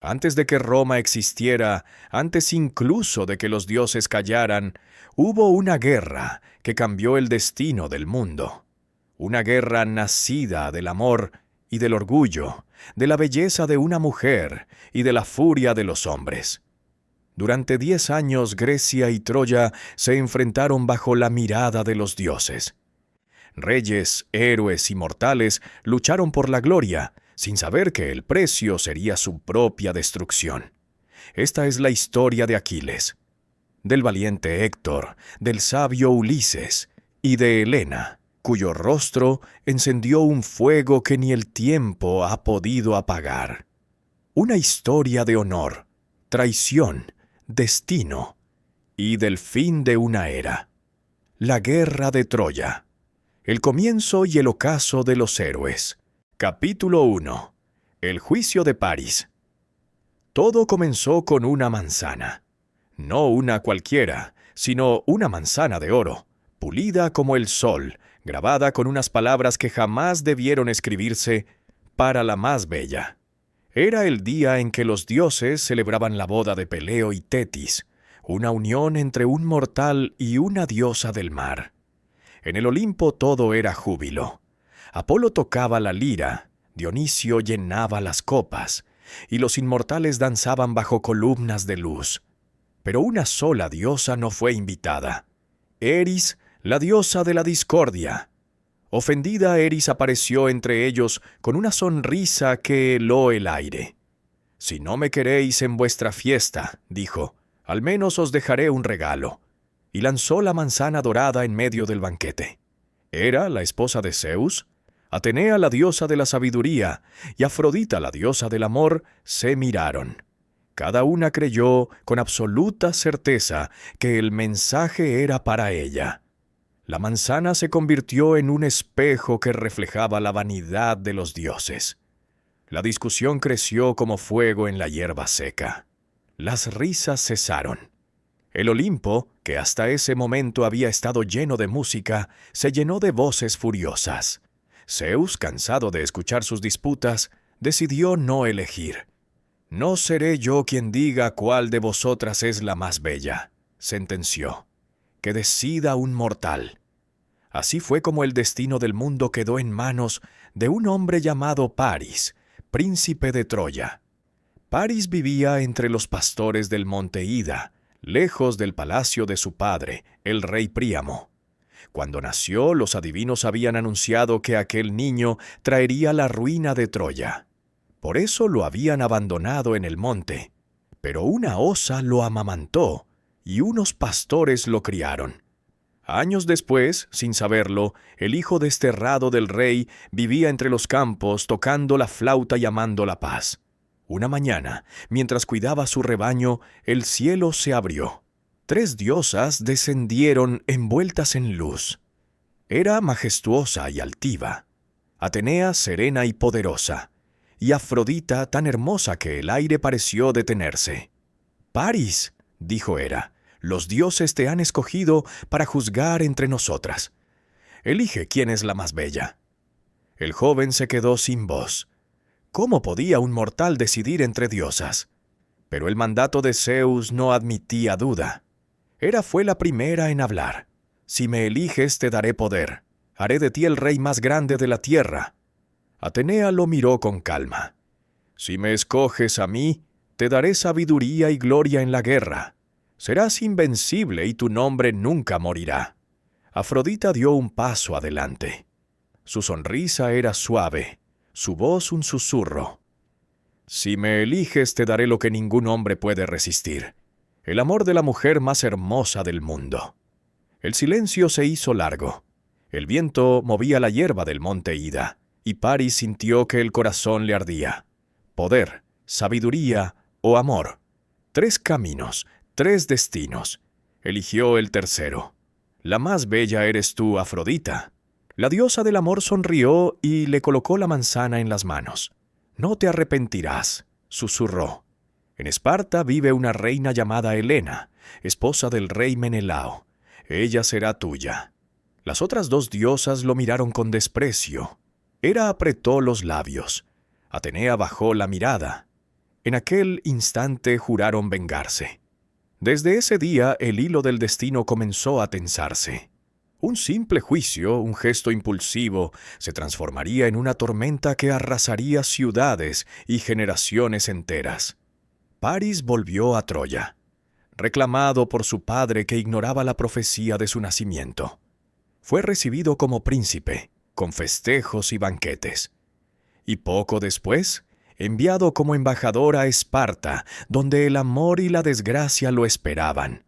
Antes de que Roma existiera, antes incluso de que los dioses callaran, hubo una guerra que cambió el destino del mundo. Una guerra nacida del amor y del orgullo, de la belleza de una mujer y de la furia de los hombres. Durante 10 años Grecia y Troya se enfrentaron bajo la mirada de los dioses. Reyes, héroes y mortales lucharon por la gloria, sin saber que el precio sería su propia destrucción. Esta es la historia de Aquiles, del valiente Héctor, del sabio Ulises y de Helena, cuyo rostro encendió un fuego que ni el tiempo ha podido apagar. Una historia de honor, traición, destino y del fin de una era. La guerra de Troya. El comienzo y el ocaso de los héroes. Capítulo 1. El juicio de París. Todo comenzó con una manzana. No una cualquiera, sino una manzana de oro, pulida como el sol, grabada con unas palabras que jamás debieron escribirse, para la más bella. Era el día en que los dioses celebraban la boda de Peleo y Tetis, una unión entre un mortal y una diosa del mar. En el Olimpo todo era júbilo. Apolo tocaba la lira, Dionisio llenaba las copas, y los inmortales danzaban bajo columnas de luz. Pero una sola diosa no fue invitada. Eris, la diosa de la discordia. Ofendida, Eris apareció entre ellos con una sonrisa que heló el aire. «Si no me queréis en vuestra fiesta», dijo, «al menos os dejaré un regalo». Y lanzó la manzana dorada en medio del banquete. Era la esposa de Zeus. Atenea, la diosa de la sabiduría, y Afrodita, la diosa del amor, se miraron. Cada una creyó con absoluta certeza que el mensaje era para ella. La manzana se convirtió en un espejo que reflejaba la vanidad de los dioses. La discusión creció como fuego en la hierba seca. Las risas cesaron. El Olimpo, que hasta ese momento había estado lleno de música, se llenó de voces furiosas. Zeus, cansado de escuchar sus disputas, decidió no elegir. «No seré yo quien diga cuál de vosotras es la más bella», sentenció. «Que decida un mortal». Así fue como el destino del mundo quedó en manos de un hombre llamado París, príncipe de Troya. París vivía entre los pastores del monte Ida, lejos del palacio de su padre, el rey Príamo. Cuando nació, los adivinos habían anunciado que aquel niño traería la ruina de Troya. Por eso lo habían abandonado en el monte. Pero una osa lo amamantó, y unos pastores lo criaron. Años después, sin saberlo, el hijo desterrado del rey vivía entre los campos tocando la flauta y amando la paz. Una mañana, mientras cuidaba su rebaño, el cielo se abrió. 3 diosas descendieron envueltas en luz. Hera majestuosa y altiva, Atenea serena y poderosa, y Afrodita tan hermosa que el aire pareció detenerse. «París», dijo Hera, «los dioses te han escogido para juzgar entre nosotras. Elige quién es la más bella». El joven se quedó sin voz. ¿Cómo podía un mortal decidir entre diosas? Pero el mandato de Zeus no admitía duda. Hera fue la primera en hablar. «Si me eliges te daré poder. Haré de ti el rey más grande de la tierra». Atenea lo miró con calma. «Si me escoges a mí, te daré sabiduría y gloria en la guerra. Serás invencible y tu nombre nunca morirá». Afrodita dio un paso adelante. Su sonrisa era suave, su voz un susurro. «Si me eliges te daré lo que ningún hombre puede resistir, el amor de la mujer más hermosa del mundo». El silencio se hizo largo. El viento movía la hierba del monte Ida, y París sintió que el corazón le ardía. Poder, sabiduría o amor. 3 caminos, 3 destinos. Eligió el tercero. «La más bella eres tú, Afrodita». La diosa del amor sonrió y le colocó la manzana en las manos. «No te arrepentirás», susurró. «En Esparta vive una reina llamada Helena, esposa del rey Menelao. Ella será tuya». Las otras 2 diosas lo miraron con desprecio. Hera apretó los labios. Atenea bajó la mirada. En aquel instante juraron vengarse. Desde ese día el hilo del destino comenzó a tensarse. Un simple juicio, un gesto impulsivo, se transformaría en una tormenta que arrasaría ciudades y generaciones enteras. París volvió a Troya, reclamado por su padre que ignoraba la profecía de su nacimiento. Fue recibido como príncipe, con festejos y banquetes. Y poco después, enviado como embajador a Esparta, donde el amor y la desgracia lo esperaban.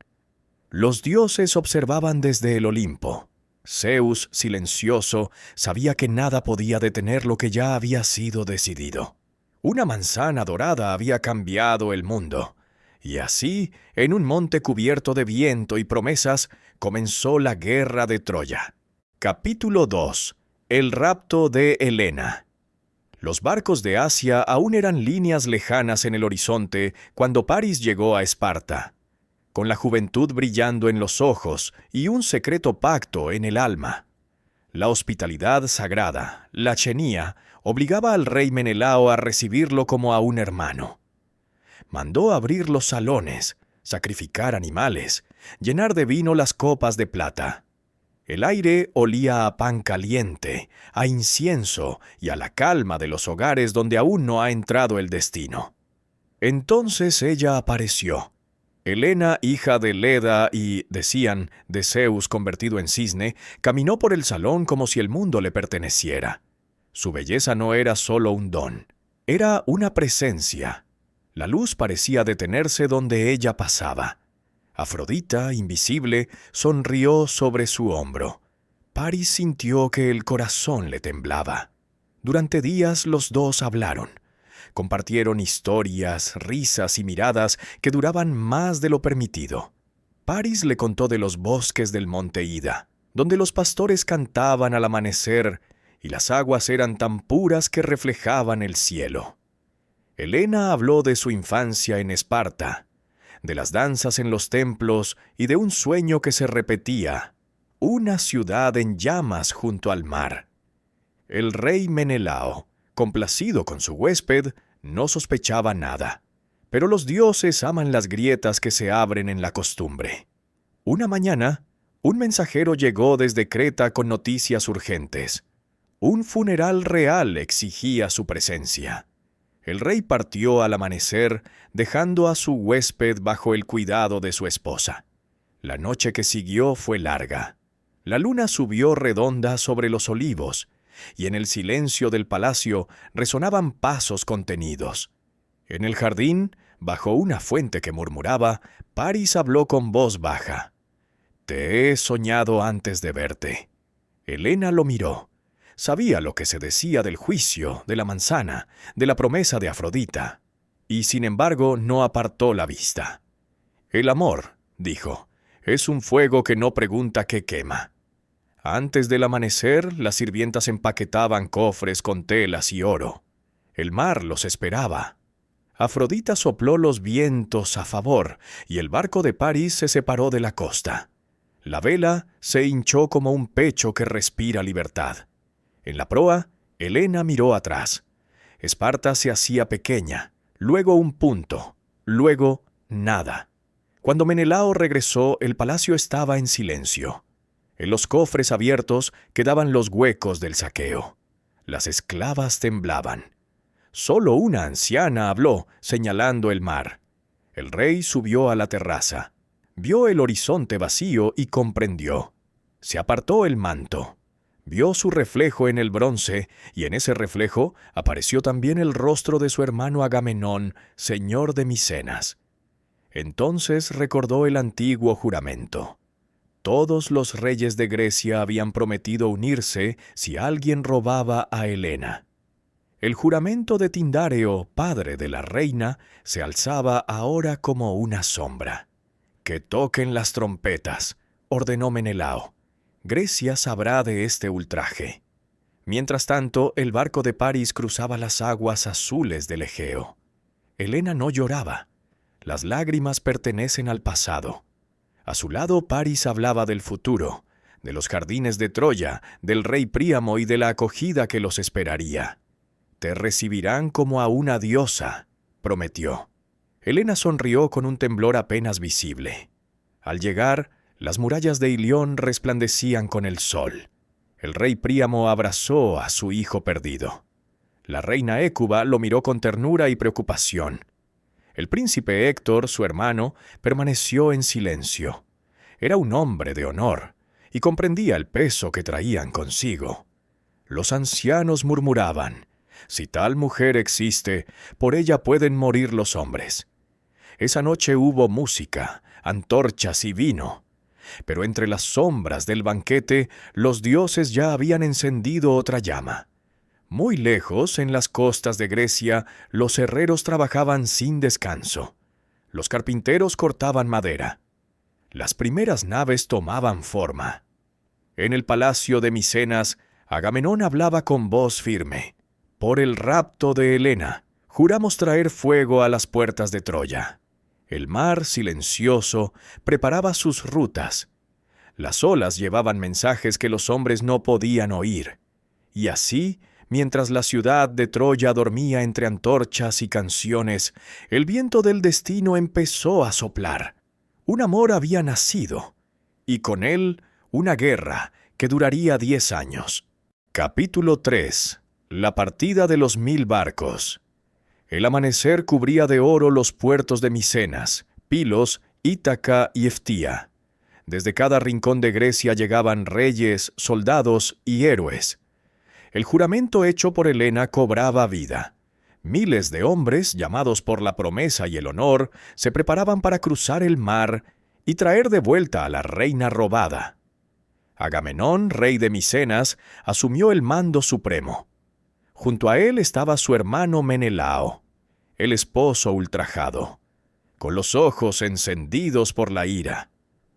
Los dioses observaban desde el Olimpo. Zeus, silencioso, sabía que nada podía detener lo que ya había sido decidido. Una manzana dorada había cambiado el mundo. Y así, en un monte cubierto de viento y promesas, comenzó la guerra de Troya. Capítulo 2. El rapto de Helena. Los barcos de Asia aún eran líneas lejanas en el horizonte cuando París llegó a Esparta, con la juventud brillando en los ojos y un secreto pacto en el alma. La hospitalidad sagrada, la chenía, obligaba al rey Menelao a recibirlo como a un hermano. Mandó abrir los salones, sacrificar animales, llenar de vino las copas de plata. El aire olía a pan caliente, a incienso y a la calma de los hogares donde aún no ha entrado el destino. Entonces ella apareció. Helena, hija de Leda y, decían, de Zeus convertido en cisne, caminó por el salón como si el mundo le perteneciera. Su belleza no era solo un don, era una presencia. La luz parecía detenerse donde ella pasaba. Afrodita, invisible, sonrió sobre su hombro. París sintió que el corazón le temblaba. Durante días los dos hablaron. Compartieron historias, risas y miradas que duraban más de lo permitido. París le contó de los bosques del monte Ida, donde los pastores cantaban al amanecer y las aguas eran tan puras que reflejaban el cielo. Helena habló de su infancia en Esparta, de las danzas en los templos y de un sueño que se repetía, una ciudad en llamas junto al mar. El rey Menelao, complacido con su huésped, no sospechaba nada, pero los dioses aman las grietas que se abren en la costumbre. Una mañana, un mensajero llegó desde Creta con noticias urgentes. Un funeral real exigía su presencia. El rey partió al amanecer, dejando a su huésped bajo el cuidado de su esposa. La noche que siguió fue larga. La luna subió redonda sobre los olivos, y en el silencio del palacio resonaban pasos contenidos. En el jardín, bajo una fuente que murmuraba, París habló con voz baja. «Te he soñado antes de verte». Helena lo miró. Sabía lo que se decía del juicio, de la manzana, de la promesa de Afrodita, y sin embargo no apartó la vista. «El amor», dijo, «es un fuego que no pregunta qué quema». Antes del amanecer, las sirvientas empaquetaban cofres con telas y oro. El mar los esperaba. Afrodita sopló los vientos a favor, y el barco de París se separó de la costa. La vela se hinchó como un pecho que respira libertad. En la proa, Helena miró atrás. Esparta se hacía pequeña, luego un punto, luego nada. Cuando Menelao regresó, el palacio estaba en silencio. En los cofres abiertos quedaban los huecos del saqueo. Las esclavas temblaban. Solo una anciana habló, señalando el mar. El rey subió a la terraza. Vio el horizonte vacío y comprendió. Se apartó el manto. Vio su reflejo en el bronce, y en ese reflejo apareció también el rostro de su hermano Agamenón, señor de Micenas. Entonces recordó el antiguo juramento. Todos los reyes de Grecia habían prometido unirse si alguien robaba a Helena. El juramento de Tindáreo, padre de la reina, se alzaba ahora como una sombra. «Que toquen las trompetas», ordenó Menelao. «Grecia sabrá de este ultraje». Mientras tanto, el barco de París cruzaba las aguas azules del Egeo. Helena no lloraba. Las lágrimas pertenecen al pasado. A su lado, París hablaba del futuro, de los jardines de Troya, del rey Príamo y de la acogida que los esperaría. «Te recibirán como a una diosa», prometió. Helena sonrió con un temblor apenas visible. Al llegar, las murallas de Ilión resplandecían con el sol. El rey Príamo abrazó a su hijo perdido. La reina Hécuba lo miró con ternura y preocupación. El príncipe Héctor, su hermano, permaneció en silencio. Era un hombre de honor y comprendía el peso que traían consigo. Los ancianos murmuraban: «Si tal mujer existe, por ella pueden morir los hombres». Esa noche hubo música, antorchas y vino. Pero entre las sombras del banquete, los dioses ya habían encendido otra llama. Muy lejos, en las costas de Grecia, los herreros trabajaban sin descanso. Los carpinteros cortaban madera. Las primeras naves tomaban forma. En el palacio de Micenas, Agamenón hablaba con voz firme. «Por el rapto de Helena, juramos traer fuego a las puertas de Troya». El mar, silencioso, preparaba sus rutas. Las olas llevaban mensajes que los hombres no podían oír. Y así, mientras la ciudad de Troya dormía entre antorchas y canciones, el viento del destino empezó a soplar. Un amor había nacido, y con él una guerra que duraría 10 años. Capítulo 3. La partida de los 1000 barcos. El amanecer cubría de oro los puertos de Micenas, Pilos, Ítaca y Eftía. Desde cada rincón de Grecia llegaban reyes, soldados y héroes. El juramento hecho por Helena cobraba vida. Miles de hombres, llamados por la promesa y el honor, se preparaban para cruzar el mar y traer de vuelta a la reina robada. Agamenón, rey de Micenas, asumió el mando supremo. Junto a él estaba su hermano Menelao, el esposo ultrajado, con los ojos encendidos por la ira.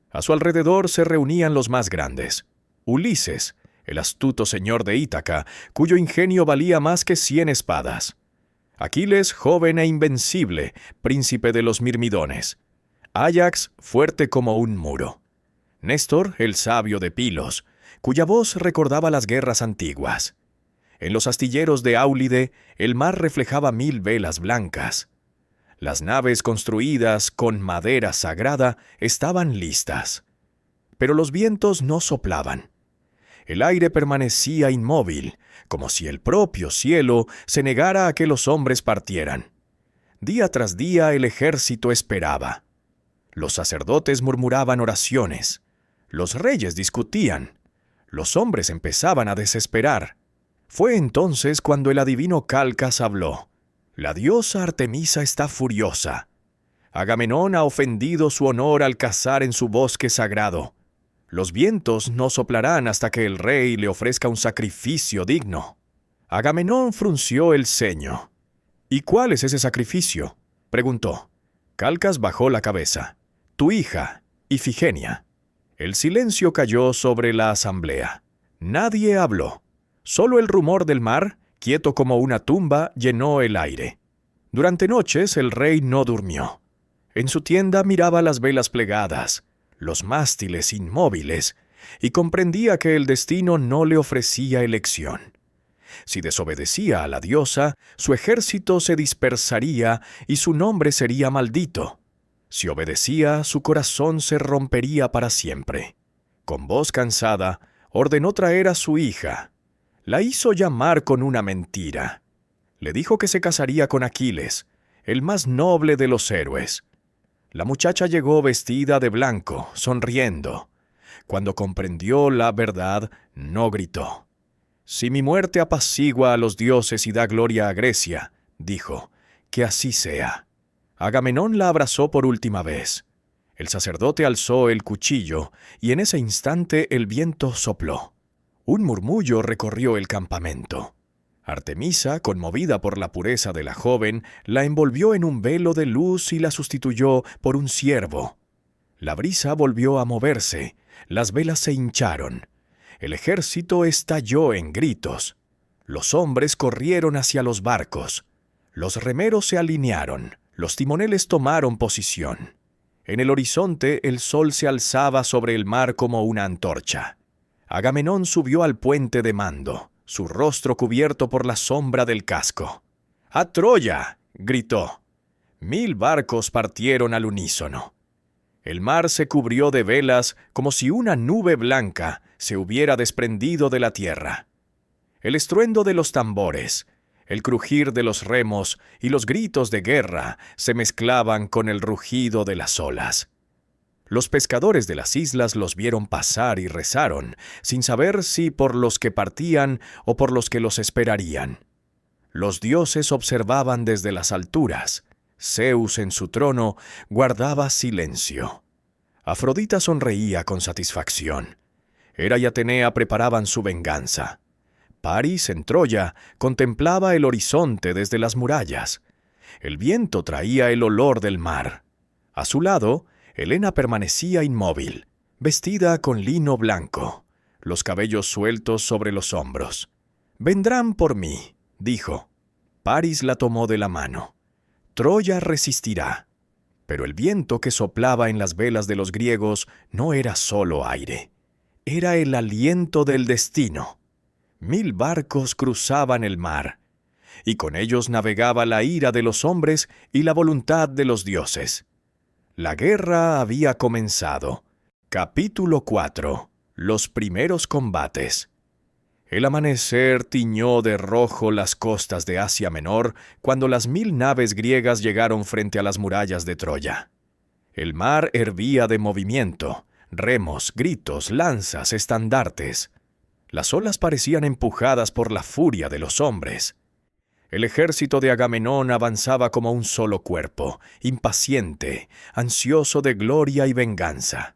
A su alrededor se reunían los más grandes. Ulises, el astuto señor de Ítaca, cuyo ingenio valía más que 100 espadas. Aquiles, joven e invencible, príncipe de los Mirmidones. Áyax, fuerte como un muro. Néstor, el sabio de Pilos, cuya voz recordaba las guerras antiguas. En los astilleros de Áulide, el mar reflejaba 1000 velas blancas. Las naves construidas con madera sagrada estaban listas. Pero los vientos no soplaban. El aire permanecía inmóvil, como si el propio cielo se negara a que los hombres partieran. Día tras día el ejército esperaba. Los sacerdotes murmuraban oraciones. Los reyes discutían. Los hombres empezaban a desesperar. Fue entonces cuando el adivino Calcas habló. La diosa Artemisa está furiosa. Agamenón ha ofendido su honor al cazar en su bosque sagrado. Los vientos no soplarán hasta que el rey le ofrezca un sacrificio digno. Agamenón frunció el ceño. «¿Y cuál es ese sacrificio?», preguntó. Calcas bajó la cabeza. «Tu hija, Ifigenia». El silencio cayó sobre la asamblea. Nadie habló. Solo el rumor del mar, quieto como una tumba, llenó el aire. Durante noches el rey no durmió. En su tienda miraba las velas plegadas, los mástiles inmóviles, y comprendía que el destino no le ofrecía elección. Si desobedecía a la diosa, su ejército se dispersaría y su nombre sería maldito. Si obedecía, su corazón se rompería para siempre. Con voz cansada, ordenó traer a su hija. La hizo llamar con una mentira. Le dijo que se casaría con Aquiles, el más noble de los héroes. La muchacha llegó vestida de blanco, sonriendo. Cuando comprendió la verdad, no gritó. «Si mi muerte apacigua a los dioses y da gloria a Grecia», dijo, «que así sea». Agamenón la abrazó por última vez. El sacerdote alzó el cuchillo, y en ese instante el viento sopló. Un murmullo recorrió el campamento. Artemisa, conmovida por la pureza de la joven, la envolvió en un velo de luz y la sustituyó por un ciervo. La brisa volvió a moverse, las velas se hincharon. El ejército estalló en gritos. Los hombres corrieron hacia los barcos. Los remeros se alinearon, los timoneles tomaron posición. En el horizonte el sol se alzaba sobre el mar como una antorcha. Agamenón subió al puente de mando, su rostro cubierto por la sombra del casco. «¡A Troya!», gritó. 1000 barcos partieron al unísono. El mar se cubrió de velas como si una nube blanca se hubiera desprendido de la tierra. El estruendo de los tambores, el crujir de los remos y los gritos de guerra se mezclaban con el rugido de las olas. Los pescadores de las islas los vieron pasar y rezaron, sin saber si por los que partían o por los que los esperarían. Los dioses observaban desde las alturas. Zeus en su trono guardaba silencio. Afrodita sonreía con satisfacción. Hera y Atenea preparaban su venganza. Paris, en Troya, contemplaba el horizonte desde las murallas. El viento traía el olor del mar. A su lado, Helena permanecía inmóvil, vestida con lino blanco, los cabellos sueltos sobre los hombros. «Vendrán por mí», dijo. Paris la tomó de la mano. Troya resistirá. Pero el viento que soplaba en las velas de los griegos no era solo aire. Era el aliento del destino. 1000 barcos cruzaban el mar, y con ellos navegaba la ira de los hombres y la voluntad de los dioses. La guerra había comenzado. Capítulo 4. Los primeros combates. El amanecer tiñó de rojo las costas de Asia Menor cuando las 1000 naves griegas llegaron frente a las murallas de Troya. El mar hervía de movimiento, remos, gritos, lanzas, estandartes. Las olas parecían empujadas por la furia de los hombres. El ejército de Agamenón avanzaba como un solo cuerpo, impaciente, ansioso de gloria y venganza.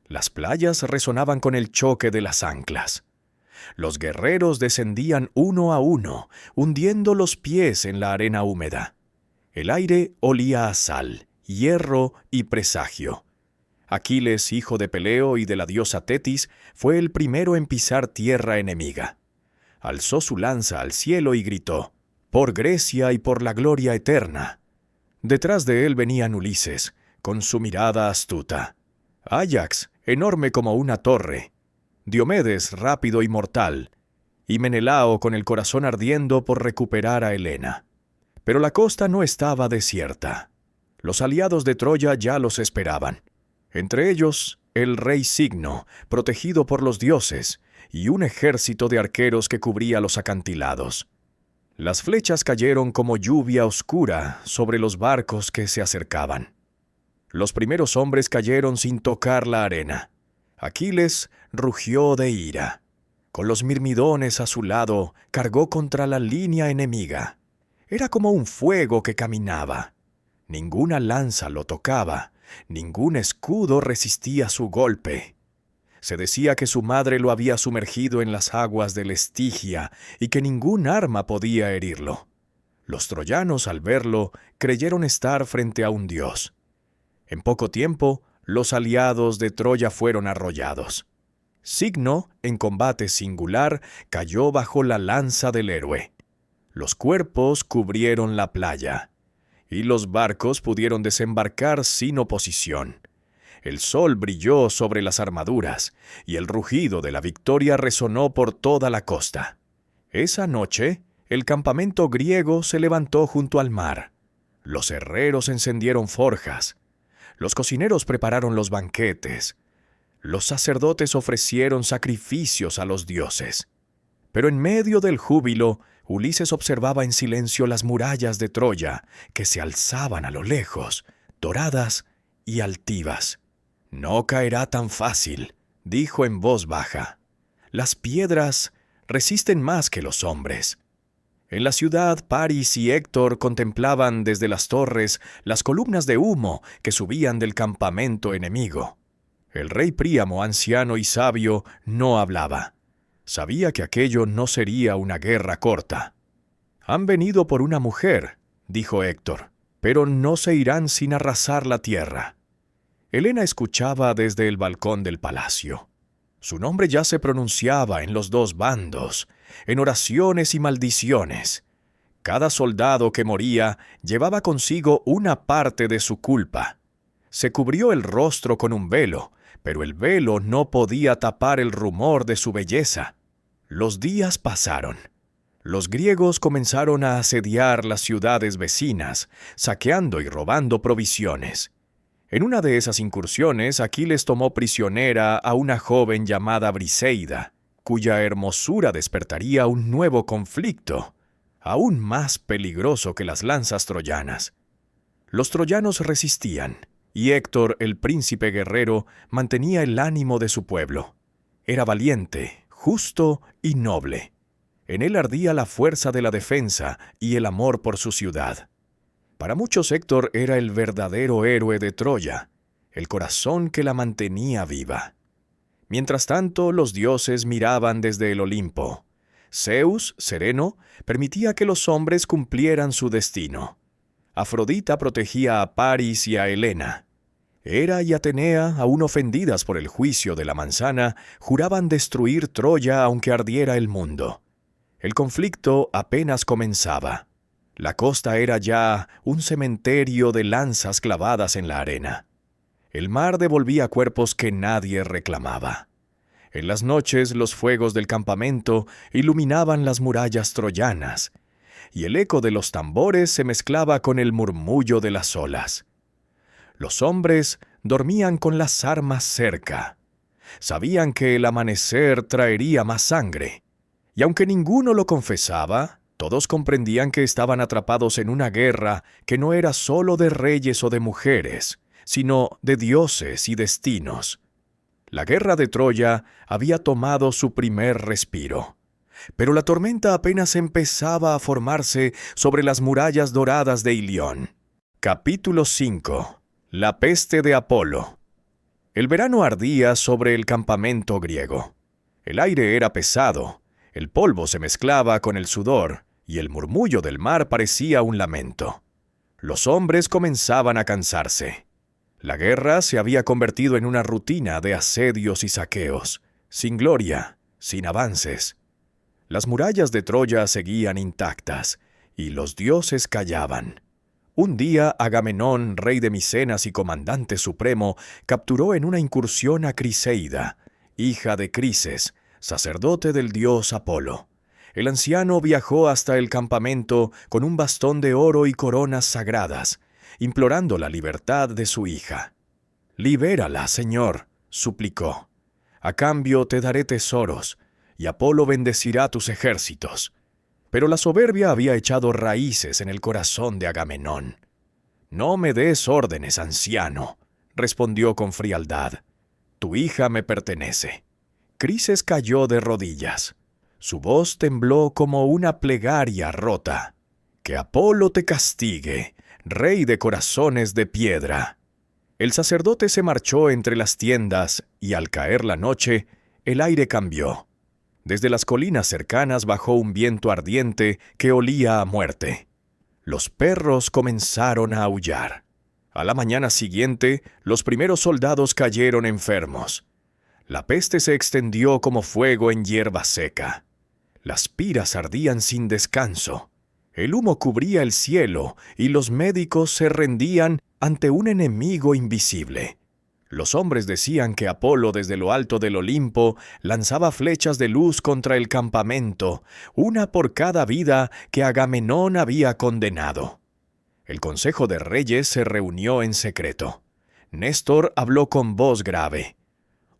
Las playas resonaban con el choque de las anclas. Los guerreros descendían uno a uno, hundiendo los pies en la arena húmeda. El aire olía a sal, hierro y presagio. Aquiles, hijo de Peleo y de la diosa Tetis, fue el primero en pisar tierra enemiga. Alzó su lanza al cielo y gritó: «Por Grecia y por la gloria eterna». Detrás de él venían Ulises, con su mirada astuta. Áyax, enorme como una torre. Diomedes, rápido y mortal, y Menelao con el corazón ardiendo por recuperar a Helena. Pero la costa no estaba desierta. Los aliados de Troya ya los esperaban. Entre ellos, el rey Signo, protegido por los dioses, y un ejército de arqueros que cubría los acantilados. Las flechas cayeron como lluvia oscura sobre los barcos que se acercaban. Los primeros hombres cayeron sin tocar la arena. Aquiles rugió de ira. Con los mirmidones a su lado, cargó contra la línea enemiga. Era como un fuego que caminaba. Ninguna lanza lo tocaba, ningún escudo resistía su golpe. Se decía que su madre lo había sumergido en las aguas del Estigia y que ningún arma podía herirlo. Los troyanos, al verlo, creyeron estar frente a un dios. En poco tiempo, los aliados de Troya fueron arrollados. Signo, en combate singular, cayó bajo la lanza del héroe. Los cuerpos cubrieron la playa, y los barcos pudieron desembarcar sin oposición. El sol brilló sobre las armaduras, y el rugido de la victoria resonó por toda la costa. Esa noche, el campamento griego se levantó junto al mar. Los herreros encendieron forjas. Los cocineros prepararon los banquetes. Los sacerdotes ofrecieron sacrificios a los dioses. Pero en medio del júbilo, Ulises observaba en silencio las murallas de Troya, que se alzaban a lo lejos, doradas y altivas. «No caerá tan fácil», dijo en voz baja. «Las piedras resisten más que los hombres». En la ciudad, Paris y Héctor contemplaban desde las torres las columnas de humo que subían del campamento enemigo. El rey Príamo, anciano y sabio, no hablaba. Sabía que aquello no sería una guerra corta. «Han venido por una mujer», dijo Héctor, «pero no se irán sin arrasar la tierra». Helena escuchaba desde el balcón del palacio. Su nombre ya se pronunciaba en los dos bandos, en oraciones y maldiciones. Cada soldado que moría llevaba consigo una parte de su culpa. Se cubrió el rostro con un velo, pero el velo no podía tapar el rumor de su belleza. Los días pasaron. Los griegos comenzaron a asediar las ciudades vecinas, saqueando y robando provisiones. En una de esas incursiones, Aquiles tomó prisionera a una joven llamada Briseida, cuya hermosura despertaría un nuevo conflicto, aún más peligroso que las lanzas troyanas. Los troyanos resistían, y Héctor, el príncipe guerrero, mantenía el ánimo de su pueblo. Era valiente, justo y noble. En él ardía la fuerza de la defensa y el amor por su ciudad. Para muchos Héctor era el verdadero héroe de Troya, el corazón que la mantenía viva. Mientras tanto, los dioses miraban desde el Olimpo. Zeus, sereno, permitía que los hombres cumplieran su destino. Afrodita protegía a Paris y a Helena. Hera y Atenea, aún ofendidas por el juicio de la manzana, juraban destruir Troya aunque ardiera el mundo. El conflicto apenas comenzaba. La costa era ya un cementerio de lanzas clavadas en la arena. El mar devolvía cuerpos que nadie reclamaba. En las noches los fuegos del campamento iluminaban las murallas troyanas, y el eco de los tambores se mezclaba con el murmullo de las olas. Los hombres dormían con las armas cerca. Sabían que el amanecer traería más sangre, y aunque ninguno lo confesaba, todos comprendían que estaban atrapados en una guerra que no era solo de reyes o de mujeres, sino de dioses y destinos. La guerra de Troya había tomado su primer respiro, pero la tormenta apenas empezaba a formarse sobre las murallas doradas de Ilión. Capítulo 5. La peste de Apolo. El verano ardía sobre el campamento griego. El aire era pesado, el polvo se mezclaba con el sudor, y el murmullo del mar parecía un lamento. Los hombres comenzaban a cansarse. La guerra se había convertido en una rutina de asedios y saqueos, sin gloria, sin avances. Las murallas de Troya seguían intactas, y los dioses callaban. Un día Agamenón, rey de Micenas y comandante supremo, capturó en una incursión a Criseida, hija de Crises, sacerdote del dios Apolo. El anciano viajó hasta el campamento con un bastón de oro y coronas sagradas, implorando la libertad de su hija. «Libérala, Señor», suplicó. «A cambio te daré tesoros, y Apolo bendecirá tus ejércitos». Pero la soberbia había echado raíces en el corazón de Agamenón. «No me des órdenes, anciano», respondió con frialdad. «Tu hija me pertenece». Crises cayó de rodillas. Su voz tembló como una plegaria rota. «Que Apolo te castigue, rey de corazones de piedra». El sacerdote se marchó entre las tiendas y al caer la noche, el aire cambió. Desde las colinas cercanas bajó un viento ardiente que olía a muerte. Los perros comenzaron a aullar. A la mañana siguiente, los primeros soldados cayeron enfermos. La peste se extendió como fuego en hierba seca. Las piras ardían sin descanso. El humo cubría el cielo y los médicos se rendían ante un enemigo invisible. Los hombres decían que Apolo desde lo alto del Olimpo lanzaba flechas de luz contra el campamento, una por cada vida que Agamenón había condenado. El Consejo de Reyes se reunió en secreto. Néstor habló con voz grave.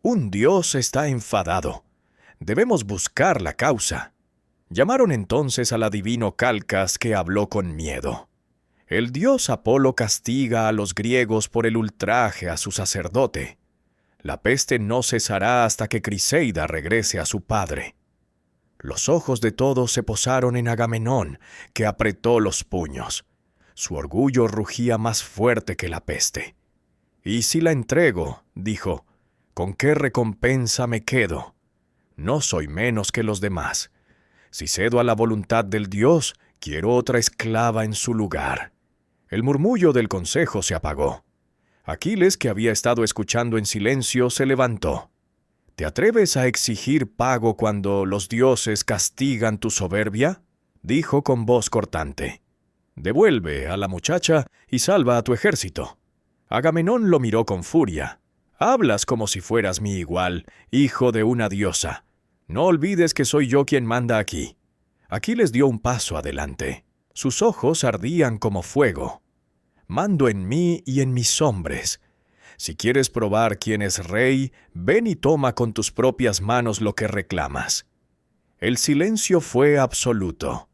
«Un dios está enfadado. Debemos buscar la causa». Llamaron entonces al adivino Calcas, que habló con miedo. «El dios Apolo castiga a los griegos por el ultraje a su sacerdote. La peste no cesará hasta que Criseida regrese a su padre». Los ojos de todos se posaron en Agamenón, que apretó los puños. Su orgullo rugía más fuerte que la peste. «¿Y si la entrego?», dijo. «¿Con qué recompensa me quedo? No soy menos que los demás. Si cedo a la voluntad del dios, quiero otra esclava en su lugar». El murmullo del consejo se apagó. Aquiles, que había estado escuchando en silencio, se levantó. «¿Te atreves a exigir pago cuando los dioses castigan tu soberbia?», dijo con voz cortante. «Devuelve a la muchacha y salva a tu ejército». Agamenón lo miró con furia. «Hablas como si fueras mi igual, hijo de una diosa. No olvides que soy yo quien manda aquí». Aquiles dio un paso adelante. Sus ojos ardían como fuego. «Mando en mí y en mis hombres. Si quieres probar quién es rey, ven y toma con tus propias manos lo que reclamas». El silencio fue absoluto.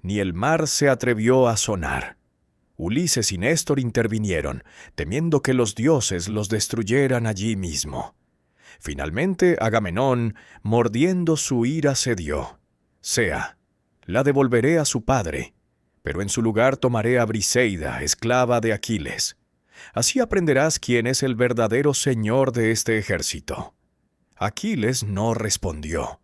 Ni el mar se atrevió a sonar. Ulises y Néstor intervinieron, temiendo que los dioses los destruyeran allí mismo. Finalmente, Agamenón, mordiendo su ira, cedió. «Sea, la devolveré a su padre, pero en su lugar tomaré a Briseida, esclava de Aquiles. Así aprenderás quién es el verdadero señor de este ejército». Aquiles no respondió.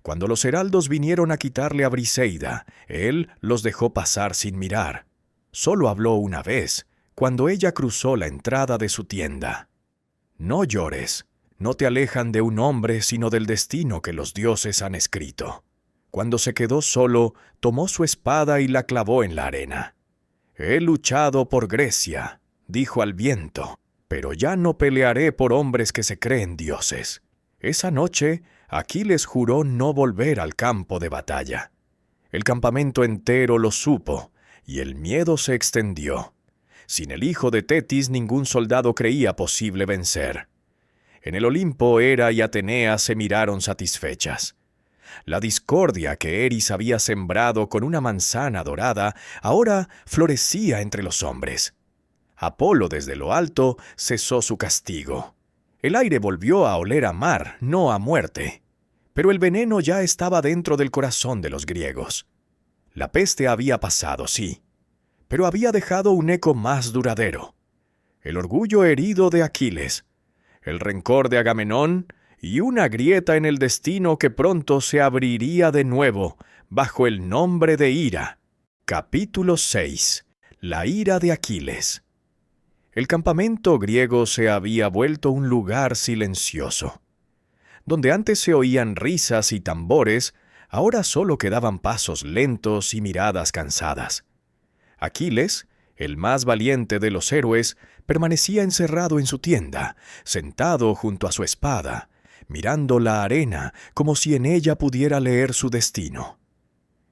Cuando los heraldos vinieron a quitarle a Briseida, él los dejó pasar sin mirar. Solo habló una vez, cuando ella cruzó la entrada de su tienda. «No llores, no te alejan de un hombre sino del destino que los dioses han escrito». Cuando se quedó solo, tomó su espada y la clavó en la arena. «He luchado por Grecia», dijo al viento, «pero ya no pelearé por hombres que se creen dioses». Esa noche, Aquiles juró no volver al campo de batalla. El campamento entero lo supo, y el miedo se extendió. Sin el hijo de Tetis, ningún soldado creía posible vencer. En el Olimpo, Hera y Atenea se miraron satisfechas. La discordia que Eris había sembrado con una manzana dorada ahora florecía entre los hombres. Apolo desde lo alto cesó su castigo. El aire volvió a oler a mar, no a muerte. Pero el veneno ya estaba dentro del corazón de los griegos. La peste había pasado, sí, pero había dejado un eco más duradero. El orgullo herido de Aquiles, el rencor de Agamenón y una grieta en el destino que pronto se abriría de nuevo bajo el nombre de ira. Capítulo 6. La ira de Aquiles. El campamento griego se había vuelto un lugar silencioso. Donde antes se oían risas y tambores, ahora solo quedaban pasos lentos y miradas cansadas. Aquiles, el más valiente de los héroes, permanecía encerrado en su tienda, sentado junto a su espada, mirando la arena como si en ella pudiera leer su destino.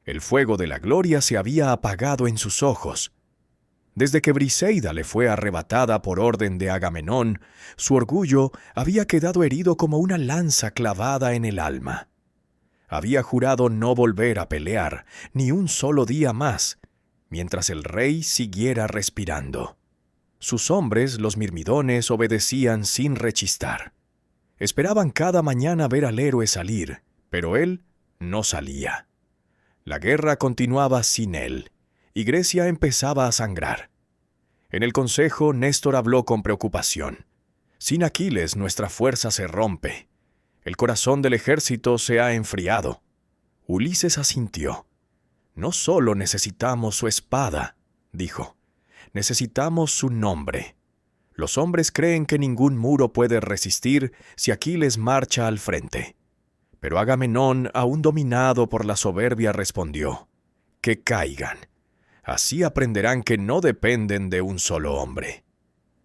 El fuego de la gloria se había apagado en sus ojos. Desde que Briseida le fue arrebatada por orden de Agamenón, su orgullo había quedado herido como una lanza clavada en el alma. Había jurado no volver a pelear ni un solo día más, mientras el rey siguiera respirando. Sus hombres, los mirmidones, obedecían sin rechistar. Esperaban cada mañana ver al héroe salir, pero él no salía. La guerra continuaba sin él, y Grecia empezaba a sangrar. En el consejo, Néstor habló con preocupación. «Sin Aquiles nuestra fuerza se rompe. El corazón del ejército se ha enfriado». Ulises asintió. «No solo necesitamos su espada», dijo. «Necesitamos su nombre. Los hombres creen que ningún muro puede resistir si Aquiles marcha al frente». Pero Agamenón, aún dominado por la soberbia, respondió: «Que caigan. Así aprenderán que no dependen de un solo hombre».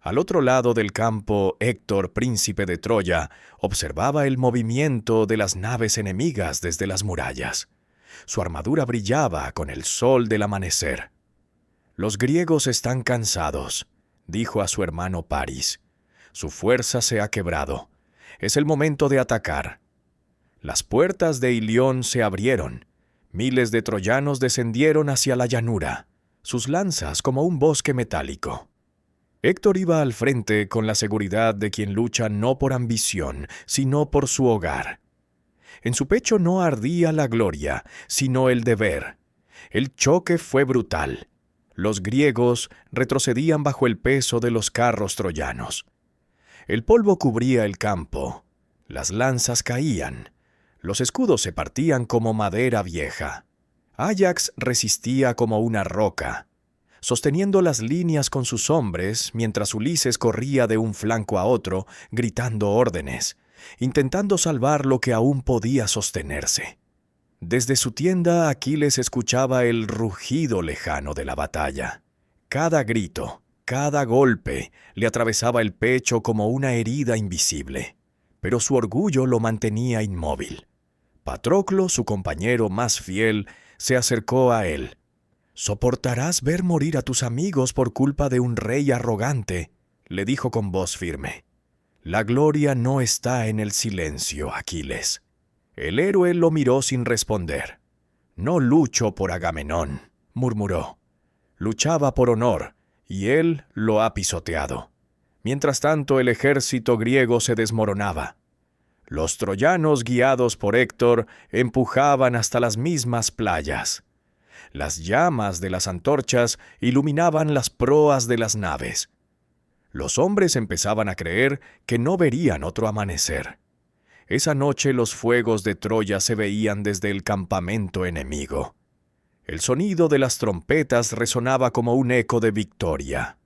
Al otro lado del campo, Héctor, príncipe de Troya, observaba el movimiento de las naves enemigas desde las murallas. Su armadura brillaba con el sol del amanecer. «Los griegos están cansados», dijo a su hermano Paris. «Su fuerza se ha quebrado. Es el momento de atacar». Las puertas de Ilión se abrieron. Miles de troyanos descendieron hacia la llanura, sus lanzas como un bosque metálico. Héctor iba al frente con la seguridad de quien lucha no por ambición, sino por su hogar. En su pecho no ardía la gloria, sino el deber. El choque fue brutal. Los griegos retrocedían bajo el peso de los carros troyanos. El polvo cubría el campo. Las lanzas caían. Los escudos se partían como madera vieja. Áyax resistía como una roca, sosteniendo las líneas con sus hombres, mientras Ulises corría de un flanco a otro, gritando órdenes, intentando salvar lo que aún podía sostenerse. Desde su tienda, Aquiles escuchaba el rugido lejano de la batalla. Cada grito, cada golpe, le atravesaba el pecho como una herida invisible. Pero su orgullo lo mantenía inmóvil. Patroclo, su compañero más fiel, se acercó a él. «¿Soportarás ver morir a tus amigos por culpa de un rey arrogante?», le dijo con voz firme. «La gloria no está en el silencio, Aquiles». El héroe lo miró sin responder. «No lucho por Agamenón», murmuró. «Luchaba por honor, y él lo ha pisoteado». Mientras tanto, el ejército griego se desmoronaba. Los troyanos, guiados por Héctor, empujaban hasta las mismas playas. Las llamas de las antorchas iluminaban las proas de las naves. Los hombres empezaban a creer que no verían otro amanecer. Esa noche los fuegos de Troya se veían desde el campamento enemigo. El sonido de las trompetas resonaba como un eco de victoria.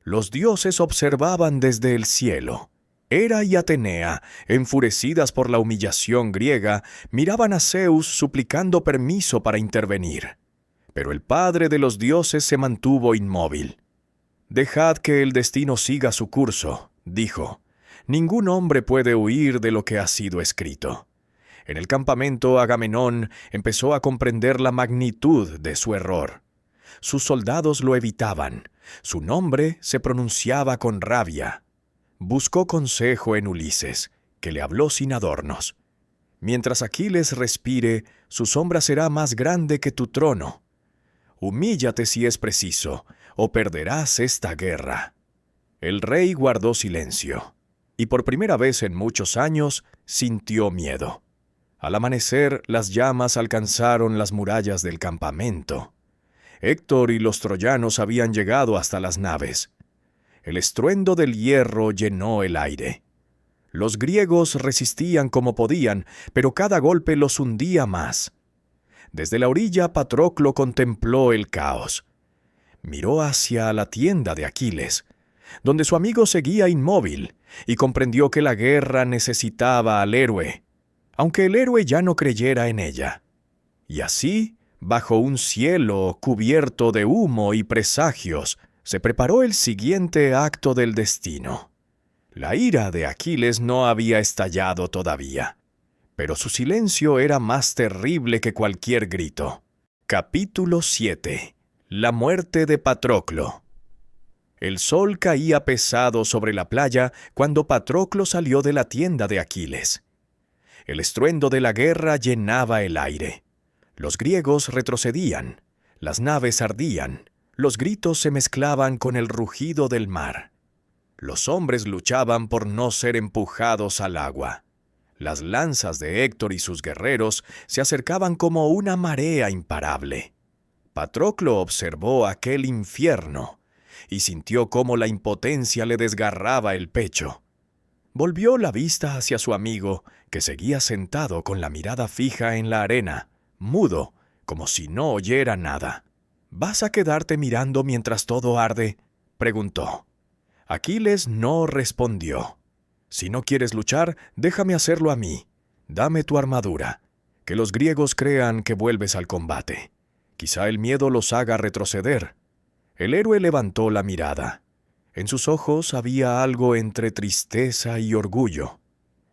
Los dioses observaban desde el cielo. Hera y Atenea, enfurecidas por la humillación griega, miraban a Zeus suplicando permiso para intervenir. Pero el padre de los dioses se mantuvo inmóvil. «Dejad que el destino siga su curso», dijo. «Ningún hombre puede huir de lo que ha sido escrito». En el campamento, Agamenón empezó a comprender la magnitud de su error. Sus soldados lo evitaban. Su nombre se pronunciaba con rabia. Buscó consejo en Ulises, que le habló sin adornos. «Mientras Aquiles respire, su sombra será más grande que tu trono. Humíllate si es preciso, o perderás esta guerra». El rey guardó silencio, y por primera vez en muchos años sintió miedo. Al amanecer, las llamas alcanzaron las murallas del campamento. Héctor y los troyanos habían llegado hasta las naves. El estruendo del hierro llenó el aire. Los griegos resistían como podían, pero cada golpe los hundía más. Desde la orilla, Patroclo contempló el caos. Miró hacia la tienda de Aquiles, donde su amigo seguía inmóvil, y comprendió que la guerra necesitaba al héroe, aunque el héroe ya no creyera en ella. Y así, bajo un cielo cubierto de humo y presagios, se preparó el siguiente acto del destino. La ira de Aquiles no había estallado todavía, pero su silencio era más terrible que cualquier grito. Capítulo 7. La muerte de Patroclo. El sol caía pesado sobre la playa cuando Patroclo salió de la tienda de Aquiles. El estruendo de la guerra llenaba el aire. Los griegos retrocedían, las naves ardían, los gritos se mezclaban con el rugido del mar. Los hombres luchaban por no ser empujados al agua. Las lanzas de Héctor y sus guerreros se acercaban como una marea imparable. Patroclo observó aquel infierno y sintió cómo la impotencia le desgarraba el pecho. Volvió la vista hacia su amigo, que seguía sentado con la mirada fija en la arena, mudo, como si no oyera nada. «¿Vas a quedarte mirando mientras todo arde?», preguntó. Aquiles no respondió. «Si no quieres luchar, déjame hacerlo a mí. Dame tu armadura. Que los griegos crean que vuelves al combate. Quizá el miedo los haga retroceder». El héroe levantó la mirada. En sus ojos había algo entre tristeza y orgullo.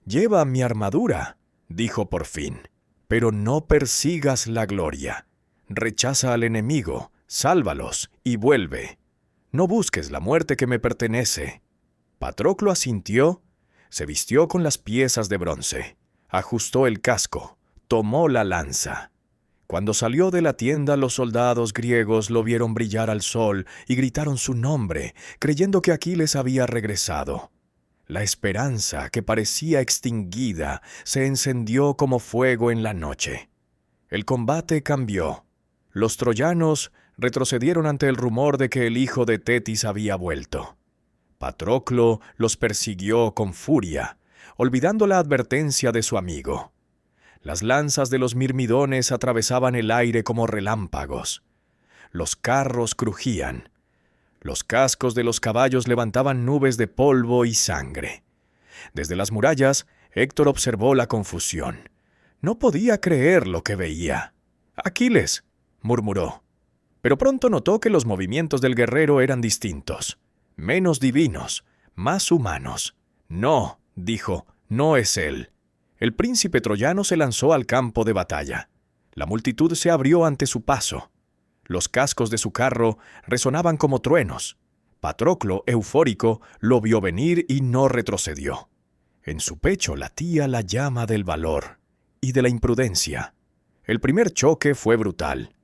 «Lleva mi armadura», dijo por fin, «pero no persigas la gloria. Rechaza al enemigo, sálvalos y vuelve. No busques la muerte que me pertenece». Patroclo asintió, se vistió con las piezas de bronce, ajustó el casco, tomó la lanza. Cuando salió de la tienda, los soldados griegos lo vieron brillar al sol y gritaron su nombre, creyendo que Aquiles había regresado. La esperanza, que parecía extinguida, se encendió como fuego en la noche. El combate cambió. Los troyanos retrocedieron ante el rumor de que el hijo de Tetis había vuelto. Patroclo los persiguió con furia, olvidando la advertencia de su amigo. Las lanzas de los mirmidones atravesaban el aire como relámpagos. Los carros crujían. Los cascos de los caballos levantaban nubes de polvo y sangre. Desde las murallas, Héctor observó la confusión. No podía creer lo que veía. «Aquiles», murmuró. Pero pronto notó que los movimientos del guerrero eran distintos, menos divinos, más humanos. «No», dijo, «no es él». El príncipe troyano se lanzó al campo de batalla. La multitud se abrió ante su paso. Los cascos de su carro resonaban como truenos. Patroclo, eufórico, lo vio venir y no retrocedió. En su pecho latía la llama del valor y de la imprudencia. El primer choque fue brutal.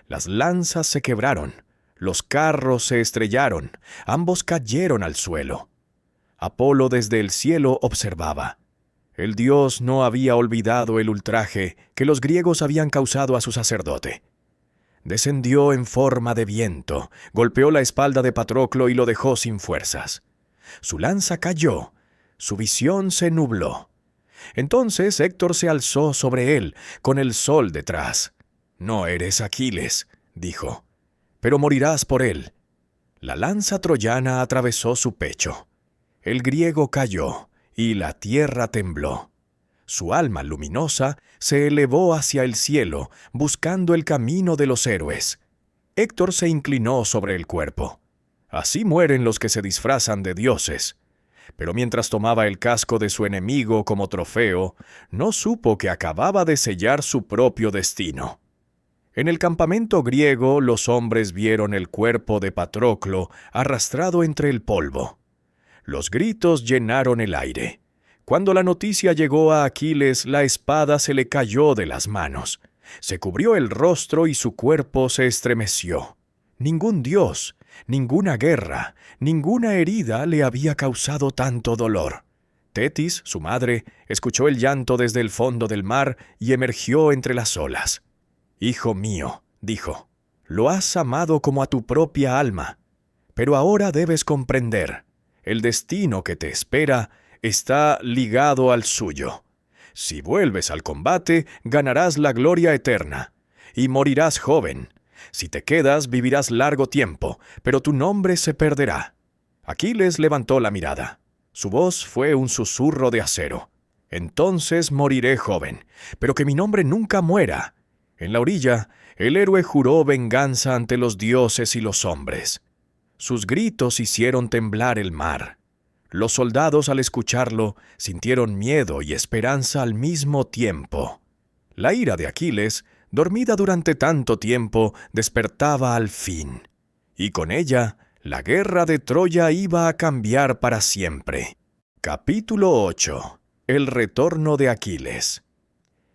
Las lanzas se quebraron, los carros se estrellaron, ambos cayeron al suelo. Apolo desde el cielo observaba. El dios no había olvidado el ultraje que los griegos habían causado a su sacerdote. Descendió en forma de viento, golpeó la espalda de Patroclo y lo dejó sin fuerzas. Su lanza cayó, su visión se nubló. Entonces Héctor se alzó sobre él, con el sol detrás. «No eres Aquiles», dijo, «pero morirás por él». La lanza troyana atravesó su pecho. El griego cayó, y la tierra tembló. Su alma luminosa se elevó hacia el cielo, buscando el camino de los héroes. Héctor se inclinó sobre el cuerpo. Así mueren los que se disfrazan de dioses. Pero mientras tomaba el casco de su enemigo como trofeo, no supo que acababa de sellar su propio destino. En el campamento griego los hombres vieron el cuerpo de Patroclo arrastrado entre el polvo. Los gritos llenaron el aire. Cuando la noticia llegó a Aquiles, la espada se le cayó de las manos. Se cubrió el rostro y su cuerpo se estremeció. Ningún dios, ninguna guerra, ninguna herida le había causado tanto dolor. Tetis, su madre, escuchó el llanto desde el fondo del mar y emergió entre las olas. «Hijo mío», dijo, «lo has amado como a tu propia alma, pero ahora debes comprender, el destino que te espera está ligado al suyo. Si vuelves al combate, ganarás la gloria eterna, y morirás joven. Si te quedas, vivirás largo tiempo, pero tu nombre se perderá». Aquiles levantó la mirada. Su voz fue un susurro de acero. «Entonces moriré joven, pero que mi nombre nunca muera». En la orilla, el héroe juró venganza ante los dioses y los hombres. Sus gritos hicieron temblar el mar. Los soldados, al escucharlo, sintieron miedo y esperanza al mismo tiempo. La ira de Aquiles, dormida durante tanto tiempo, despertaba al fin. Y con ella, la guerra de Troya iba a cambiar para siempre. Capítulo 8. El retorno de Aquiles.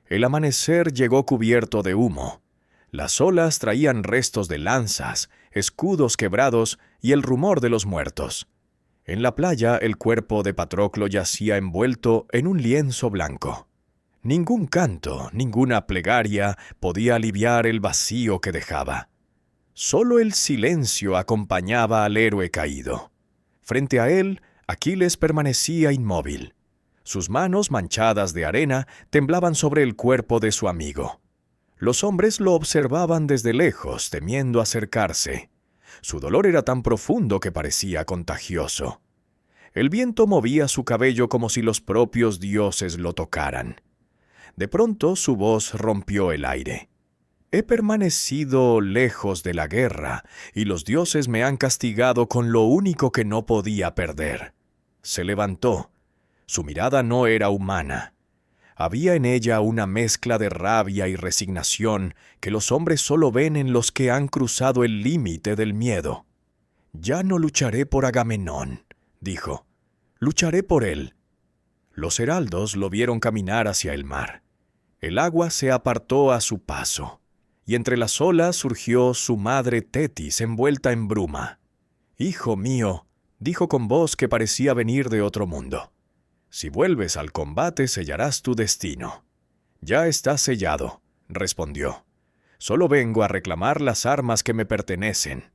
El amanecer llegó cubierto de humo. Las olas traían restos de lanzas, escudos quebrados y el rumor de los muertos. En la playa el cuerpo de Patroclo yacía envuelto en un lienzo blanco. Ningún canto, ninguna plegaria podía aliviar el vacío que dejaba. Solo el silencio acompañaba al héroe caído. Frente a él, Aquiles permanecía inmóvil. Sus manos manchadas de arena temblaban sobre el cuerpo de su amigo. Los hombres lo observaban desde lejos, temiendo acercarse. Su dolor era tan profundo que parecía contagioso. El viento movía su cabello como si los propios dioses lo tocaran. De pronto su voz rompió el aire. «He permanecido lejos de la guerra, y los dioses me han castigado con lo único que no podía perder». Se levantó. Su mirada no era humana. Había en ella una mezcla de rabia y resignación que los hombres solo ven en los que han cruzado el límite del miedo. «Ya no lucharé por Agamenón», dijo. «Lucharé por él». Los heraldos lo vieron caminar hacia el mar. El agua se apartó a su paso, y entre las olas surgió su madre Tetis envuelta en bruma. «Hijo mío», dijo con voz que parecía venir de otro mundo, «si vuelves al combate sellarás tu destino». «Ya está sellado», respondió. «Solo vengo a reclamar las armas que me pertenecen».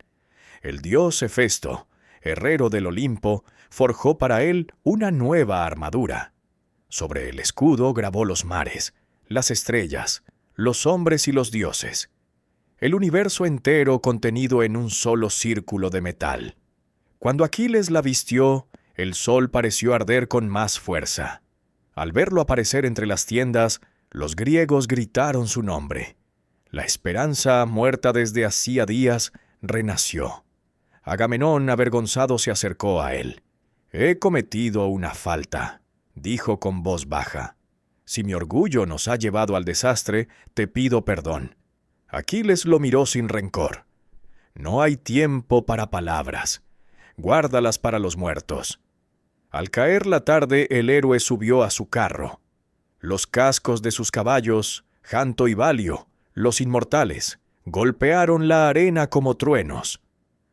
El dios Hefesto, herrero del Olimpo, forjó para él una nueva armadura. Sobre el escudo grabó los mares, las estrellas, los hombres y los dioses. El universo entero contenido en un solo círculo de metal. Cuando Aquiles la vistió, el sol pareció arder con más fuerza. Al verlo aparecer entre las tiendas, los griegos gritaron su nombre. La esperanza, muerta desde hacía días, renació. Agamenón, avergonzado, se acercó a él. «He cometido una falta», dijo con voz baja. Si mi orgullo nos ha llevado al desastre, te pido perdón». Aquiles lo miró sin rencor. «No hay tiempo para palabras. Guárdalas para los muertos». Al caer la tarde, el héroe subió a su carro. Los cascos de sus caballos, Janto y Valio, los inmortales, golpearon la arena como truenos.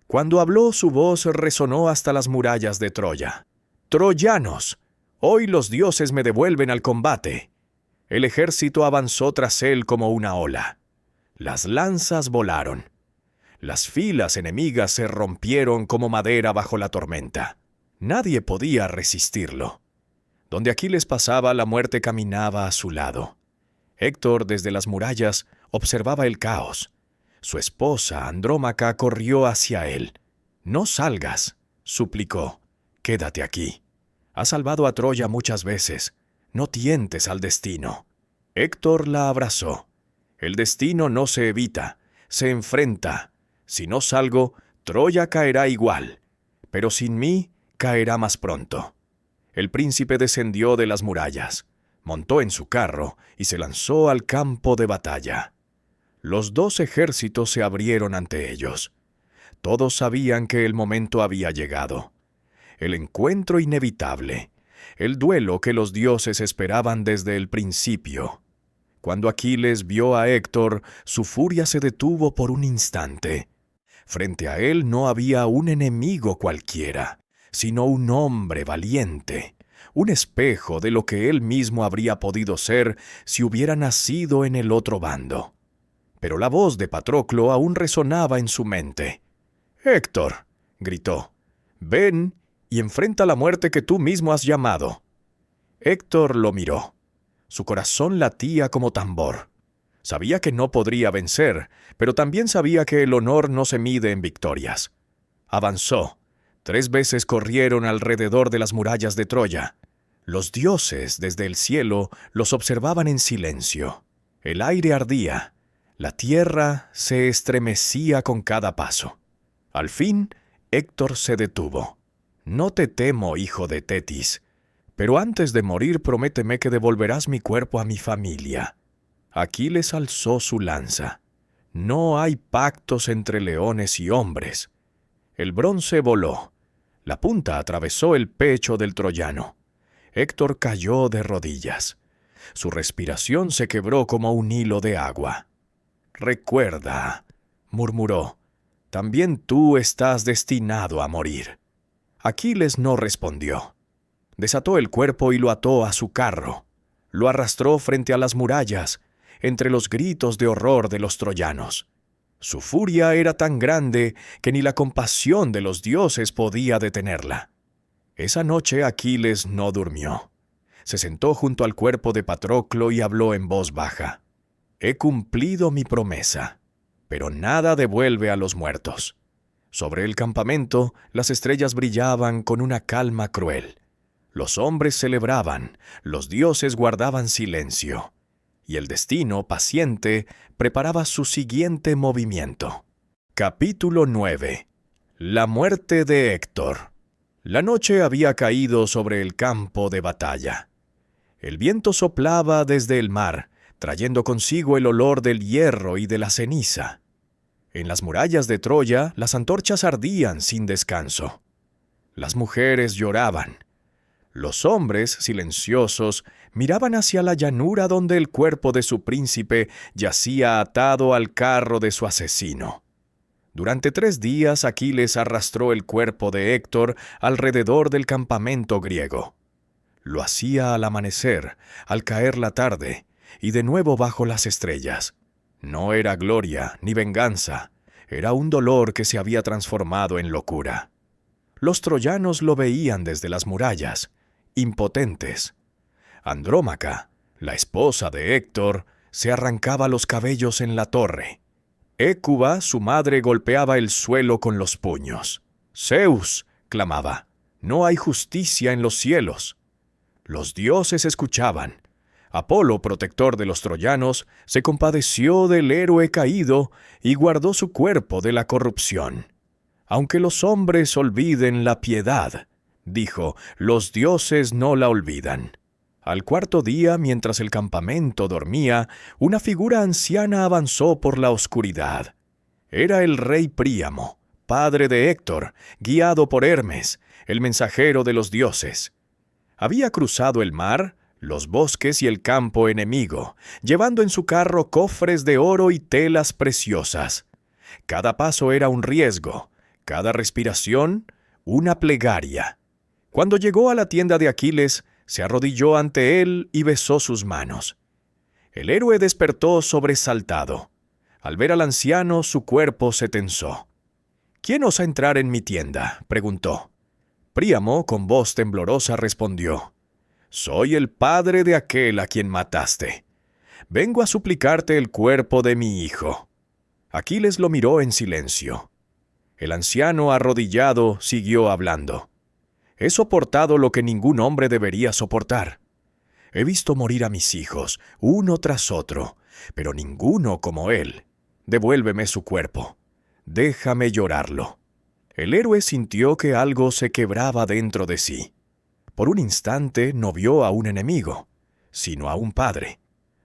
Cuando habló, su voz resonó hasta las murallas de Troya. «Troyanos, hoy los dioses me devuelven al combate». El ejército avanzó tras él como una ola. Las lanzas volaron. Las filas enemigas se rompieron como madera bajo la tormenta. Nadie podía resistirlo. Donde Aquiles pasaba, la muerte caminaba a su lado. Héctor, desde las murallas, observaba el caos. Su esposa, Andrómaca, corrió hacia él. «No salgas», suplicó. «Quédate aquí. Has salvado a Troya muchas veces. No tientes al destino». Héctor la abrazó. «El destino no se evita, se enfrenta. Si no salgo, Troya caerá igual. Pero sin mí, caerá más pronto». El príncipe descendió de las murallas, montó en su carro y se lanzó al campo de batalla. Los dos ejércitos se abrieron ante ellos. Todos sabían que el momento había llegado. El encuentro inevitable, el duelo que los dioses esperaban desde el principio. Cuando Aquiles vio a Héctor, su furia se detuvo por un instante. Frente a él no había un enemigo cualquiera, sino un hombre valiente, un espejo de lo que él mismo habría podido ser si hubiera nacido en el otro bando. Pero la voz de Patroclo aún resonaba en su mente. «Héctor», gritó, «ven y enfrenta la muerte que tú mismo has llamado». Héctor lo miró. Su corazón latía como tambor. Sabía que no podría vencer, pero también sabía que el honor no se mide en victorias. Avanzó. 3 veces corrieron alrededor de las murallas de Troya. Los dioses, desde el cielo, los observaban en silencio. El aire ardía. La tierra se estremecía con cada paso. Al fin, Héctor se detuvo. «No te temo, hijo de Tetis, pero antes de morir prométeme que devolverás mi cuerpo a mi familia». Aquiles alzó su lanza. «No hay pactos entre leones y hombres». El bronce voló. La punta atravesó el pecho del troyano. Héctor cayó de rodillas. Su respiración se quebró como un hilo de agua. «Recuerda», murmuró, «también tú estás destinado a morir». Aquiles no respondió. Desató el cuerpo y lo ató a su carro. Lo arrastró frente a las murallas, entre los gritos de horror de los troyanos. Su furia era tan grande que ni la compasión de los dioses podía detenerla. Esa noche Aquiles no durmió. Se sentó junto al cuerpo de Patroclo y habló en voz baja. «He cumplido mi promesa, pero nada devuelve a los muertos». Sobre el campamento, las estrellas brillaban con una calma cruel. Los hombres celebraban, los dioses guardaban silencio, y el destino, paciente, preparaba su siguiente movimiento. Capítulo 9. La muerte de Héctor. La noche había caído sobre el campo de batalla. El viento soplaba desde el mar, trayendo consigo el olor del hierro y de la ceniza. En las murallas de Troya, las antorchas ardían sin descanso. Las mujeres lloraban. Los hombres, silenciosos, miraban hacia la llanura donde el cuerpo de su príncipe yacía atado al carro de su asesino. Durante 3 días Aquiles arrastró el cuerpo de Héctor alrededor del campamento griego. Lo hacía al amanecer, al caer la tarde, y de nuevo bajo las estrellas. No era gloria ni venganza, era un dolor que se había transformado en locura. Los troyanos lo veían desde las murallas, impotentes. Andrómaca, la esposa de Héctor, se arrancaba los cabellos en la torre. Hécuba, su madre, golpeaba el suelo con los puños. «Zeus», clamaba, «no hay justicia en los cielos». Los dioses escuchaban. Apolo, protector de los troyanos, se compadeció del héroe caído y guardó su cuerpo de la corrupción. «Aunque los hombres olviden la piedad», dijo, «los dioses no la olvidan». Al cuarto día, mientras el campamento dormía, una figura anciana avanzó por la oscuridad. Era el rey Príamo, padre de Héctor, guiado por Hermes, el mensajero de los dioses. Había cruzado el mar, los bosques y el campo enemigo, llevando en su carro cofres de oro y telas preciosas. Cada paso era un riesgo, cada respiración una plegaria. Cuando llegó a la tienda de Aquiles, se arrodilló ante él y besó sus manos. El héroe despertó sobresaltado. Al ver al anciano, su cuerpo se tensó. «¿Quién osa entrar en mi tienda?», preguntó. Príamo, con voz temblorosa, respondió: «Soy el padre de aquel a quien mataste. Vengo a suplicarte el cuerpo de mi hijo». Aquiles lo miró en silencio. El anciano, arrodillado, siguió hablando. «He soportado lo que ningún hombre debería soportar. He visto morir a mis hijos, uno tras otro, pero ninguno como él. Devuélveme su cuerpo. Déjame llorarlo». El héroe sintió que algo se quebraba dentro de sí. Por un instante no vio a un enemigo, sino a un padre.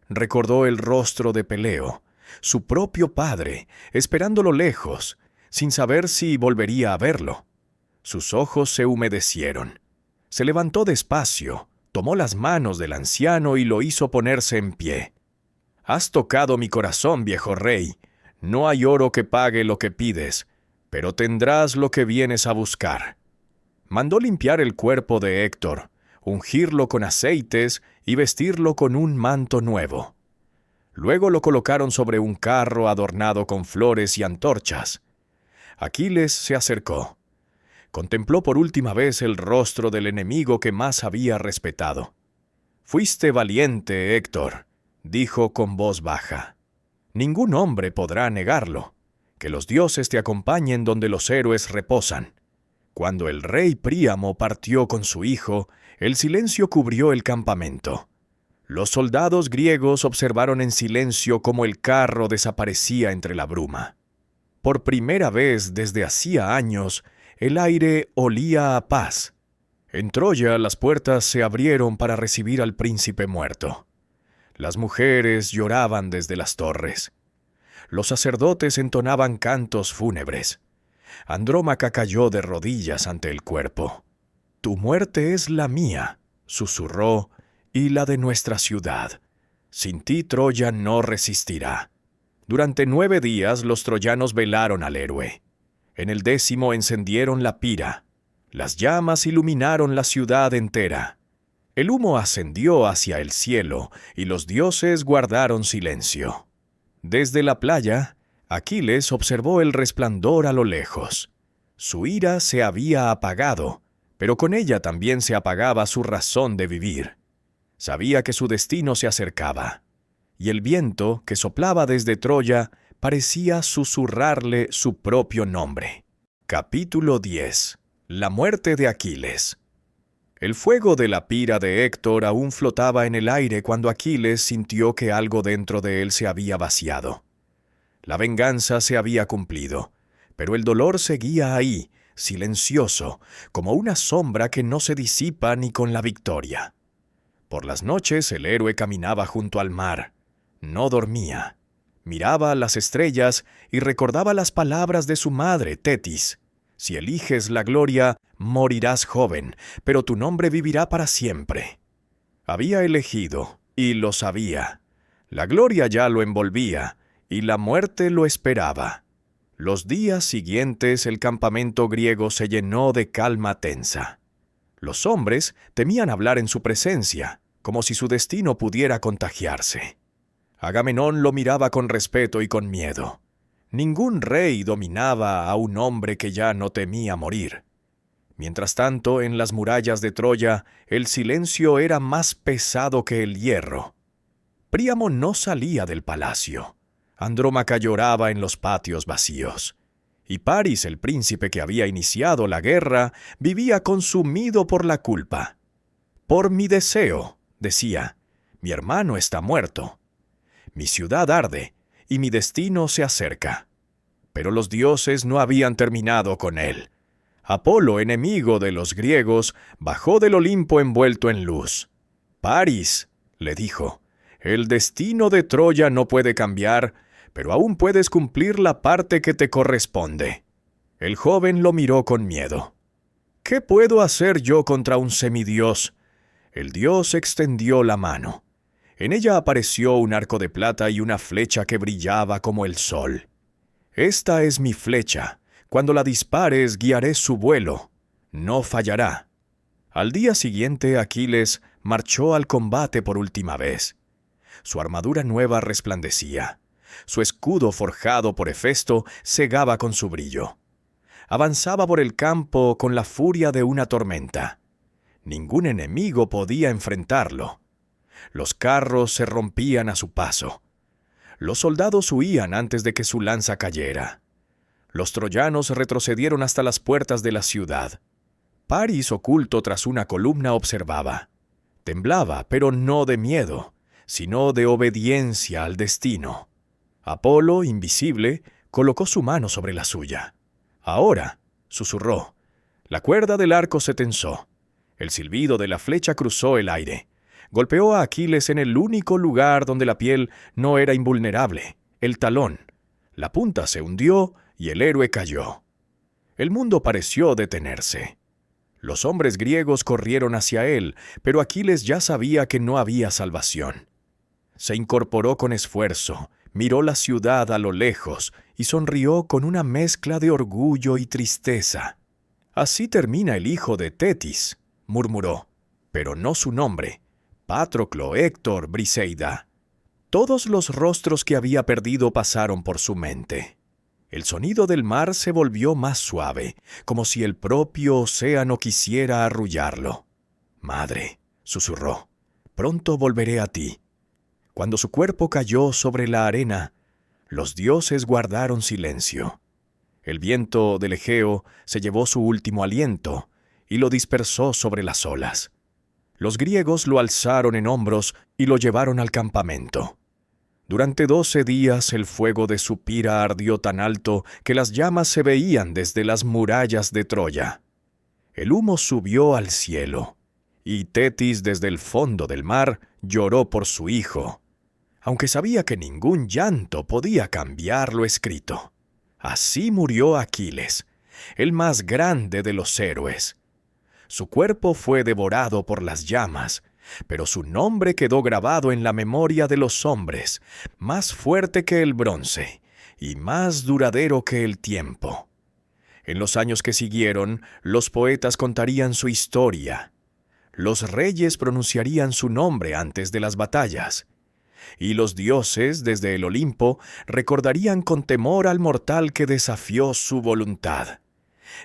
Recordó el rostro de Peleo, su propio padre, esperándolo lejos, sin saber si volvería a verlo. Sus ojos se humedecieron. Se levantó despacio, tomó las manos del anciano y lo hizo ponerse en pie. «Has tocado mi corazón, viejo rey. No hay oro que pague lo que pides, pero tendrás lo que vienes a buscar». Mandó limpiar el cuerpo de Héctor, ungirlo con aceites y vestirlo con un manto nuevo. Luego lo colocaron sobre un carro adornado con flores y antorchas. Aquiles se acercó. Contempló por última vez el rostro del enemigo que más había respetado. «Fuiste valiente, Héctor», dijo con voz baja. «Ningún hombre podrá negarlo. Que los dioses te acompañen donde los héroes reposan». Cuando el rey Príamo partió con su hijo, el silencio cubrió el campamento. Los soldados griegos observaron en silencio cómo el carro desaparecía entre la bruma. Por primera vez desde hacía años, el aire olía a paz. En Troya las puertas se abrieron para recibir al príncipe muerto. Las mujeres lloraban desde las torres. Los sacerdotes entonaban cantos fúnebres. Andrómaca cayó de rodillas ante el cuerpo. «Tu muerte es la mía», susurró, «y la de nuestra ciudad. Sin ti Troya no resistirá». Durante 9 días los troyanos velaron al héroe. En el 10º encendieron la pira. Las llamas iluminaron la ciudad entera. El humo ascendió hacia el cielo y los dioses guardaron silencio. Desde la playa, Aquiles observó el resplandor a lo lejos. Su ira se había apagado, pero con ella también se apagaba su razón de vivir. Sabía que su destino se acercaba, y el viento que soplaba desde Troya parecía susurrarle su propio nombre. Capítulo 10. La muerte de Aquiles. El fuego de la pira de Héctor aún flotaba en el aire cuando Aquiles sintió que algo dentro de él se había vaciado. La venganza se había cumplido, pero el dolor seguía ahí, silencioso, como una sombra que no se disipa ni con la victoria. Por las noches el héroe caminaba junto al mar. No dormía. Miraba las estrellas y recordaba las palabras de su madre, Tetis. «Si eliges la gloria, morirás joven, pero tu nombre vivirá para siempre». Había elegido, y lo sabía. La gloria ya lo envolvía, y la muerte lo esperaba. Los días siguientes el campamento griego se llenó de calma tensa. Los hombres temían hablar en su presencia, como si su destino pudiera contagiarse. Agamenón lo miraba con respeto y con miedo. Ningún rey dominaba a un hombre que ya no temía morir. Mientras tanto, en las murallas de Troya, el silencio era más pesado que el hierro. Príamo no salía del palacio. Andrómaca lloraba en los patios vacíos. Y Paris, el príncipe que había iniciado la guerra, vivía consumido por la culpa. «Por mi deseo», decía, «mi hermano está muerto. Mi ciudad arde, y mi destino se acerca». Pero los dioses no habían terminado con él. Apolo, enemigo de los griegos, bajó del Olimpo envuelto en luz. París, le dijo, el destino de Troya no puede cambiar, pero aún puedes cumplir la parte que te corresponde. El joven lo miró con miedo. ¿Qué puedo hacer yo contra un semidios? El dios extendió la mano. En ella apareció un arco de plata y una flecha que brillaba como el sol. Esta es mi flecha. Cuando la dispares, guiaré su vuelo. No fallará. Al día siguiente, Aquiles marchó al combate por última vez. Su armadura nueva resplandecía. Su escudo forjado por Hefesto cegaba con su brillo. Avanzaba por el campo con la furia de una tormenta. Ningún enemigo podía enfrentarlo. Los carros se rompían a su paso. Los soldados huían antes de que su lanza cayera. Los troyanos retrocedieron hasta las puertas de la ciudad. París, oculto tras una columna, observaba. Temblaba, pero no de miedo, sino de obediencia al destino. Apolo, invisible, colocó su mano sobre la suya. «Ahora», susurró. La cuerda del arco se tensó. El silbido de la flecha cruzó el aire. Golpeó a Aquiles en el único lugar donde la piel no era invulnerable, el talón. La punta se hundió y el héroe cayó. El mundo pareció detenerse. Los hombres griegos corrieron hacia él, pero Aquiles ya sabía que no había salvación. Se incorporó con esfuerzo, miró la ciudad a lo lejos y sonrió con una mezcla de orgullo y tristeza. «Así termina el hijo de Tetis», murmuró, pero no su nombre. Patroclo, Héctor, Briseida. Todos los rostros que había perdido pasaron por su mente. El sonido del mar se volvió más suave, como si el propio océano quisiera arrullarlo. «Madre», susurró, «pronto volveré a ti». Cuando su cuerpo cayó sobre la arena, los dioses guardaron silencio. El viento del Egeo se llevó su último aliento y lo dispersó sobre las olas. Los griegos lo alzaron en hombros y lo llevaron al campamento. Durante 12 días el fuego de su pira ardió tan alto que las llamas se veían desde las murallas de Troya. El humo subió al cielo, y Tetis desde el fondo del mar lloró por su hijo, aunque sabía que ningún llanto podía cambiar lo escrito. Así murió Aquiles, el más grande de los héroes. Su cuerpo fue devorado por las llamas, pero su nombre quedó grabado en la memoria de los hombres, más fuerte que el bronce y más duradero que el tiempo. En los años que siguieron, los poetas contarían su historia. Los reyes pronunciarían su nombre antes de las batallas. Y los dioses, desde el Olimpo, recordarían con temor al mortal que desafió su voluntad.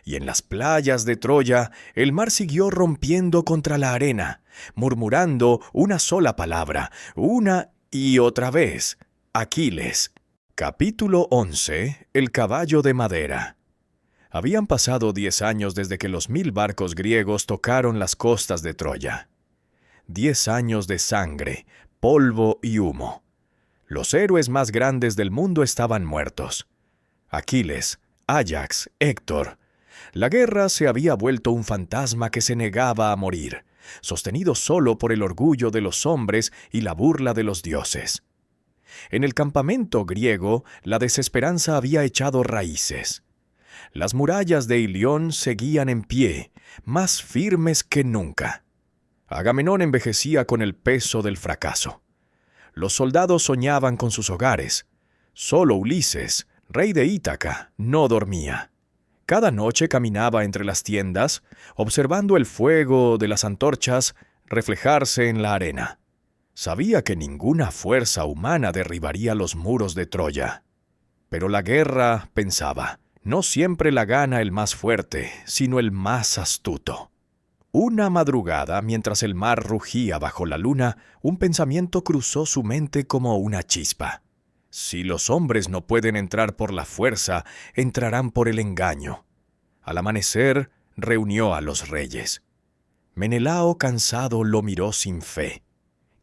Y en las playas de Troya, el mar siguió rompiendo contra la arena, murmurando una sola palabra, una y otra vez: Aquiles. Capítulo 11. El caballo de madera. Habían pasado 10 años desde que los 1000 barcos griegos tocaron las costas de Troya. 10 años de sangre, polvo y humo. Los héroes más grandes del mundo estaban muertos. Aquiles, Áyax, Héctor. La guerra se había vuelto un fantasma que se negaba a morir, sostenido solo por el orgullo de los hombres y la burla de los dioses. En el campamento griego, la desesperanza había echado raíces. Las murallas de Ilión seguían en pie, más firmes que nunca. Agamenón envejecía con el peso del fracaso. Los soldados soñaban con sus hogares. Solo Ulises, rey de Ítaca, no dormía. Cada noche caminaba entre las tiendas, observando el fuego de las antorchas reflejarse en la arena. Sabía que ninguna fuerza humana derribaría los muros de Troya. Pero la guerra, pensaba, no siempre la gana el más fuerte, sino el más astuto. Una madrugada, mientras el mar rugía bajo la luna, un pensamiento cruzó su mente como una chispa. Si los hombres no pueden entrar por la fuerza, entrarán por el engaño. Al amanecer, reunió a los reyes. Menelao, cansado, lo miró sin fe.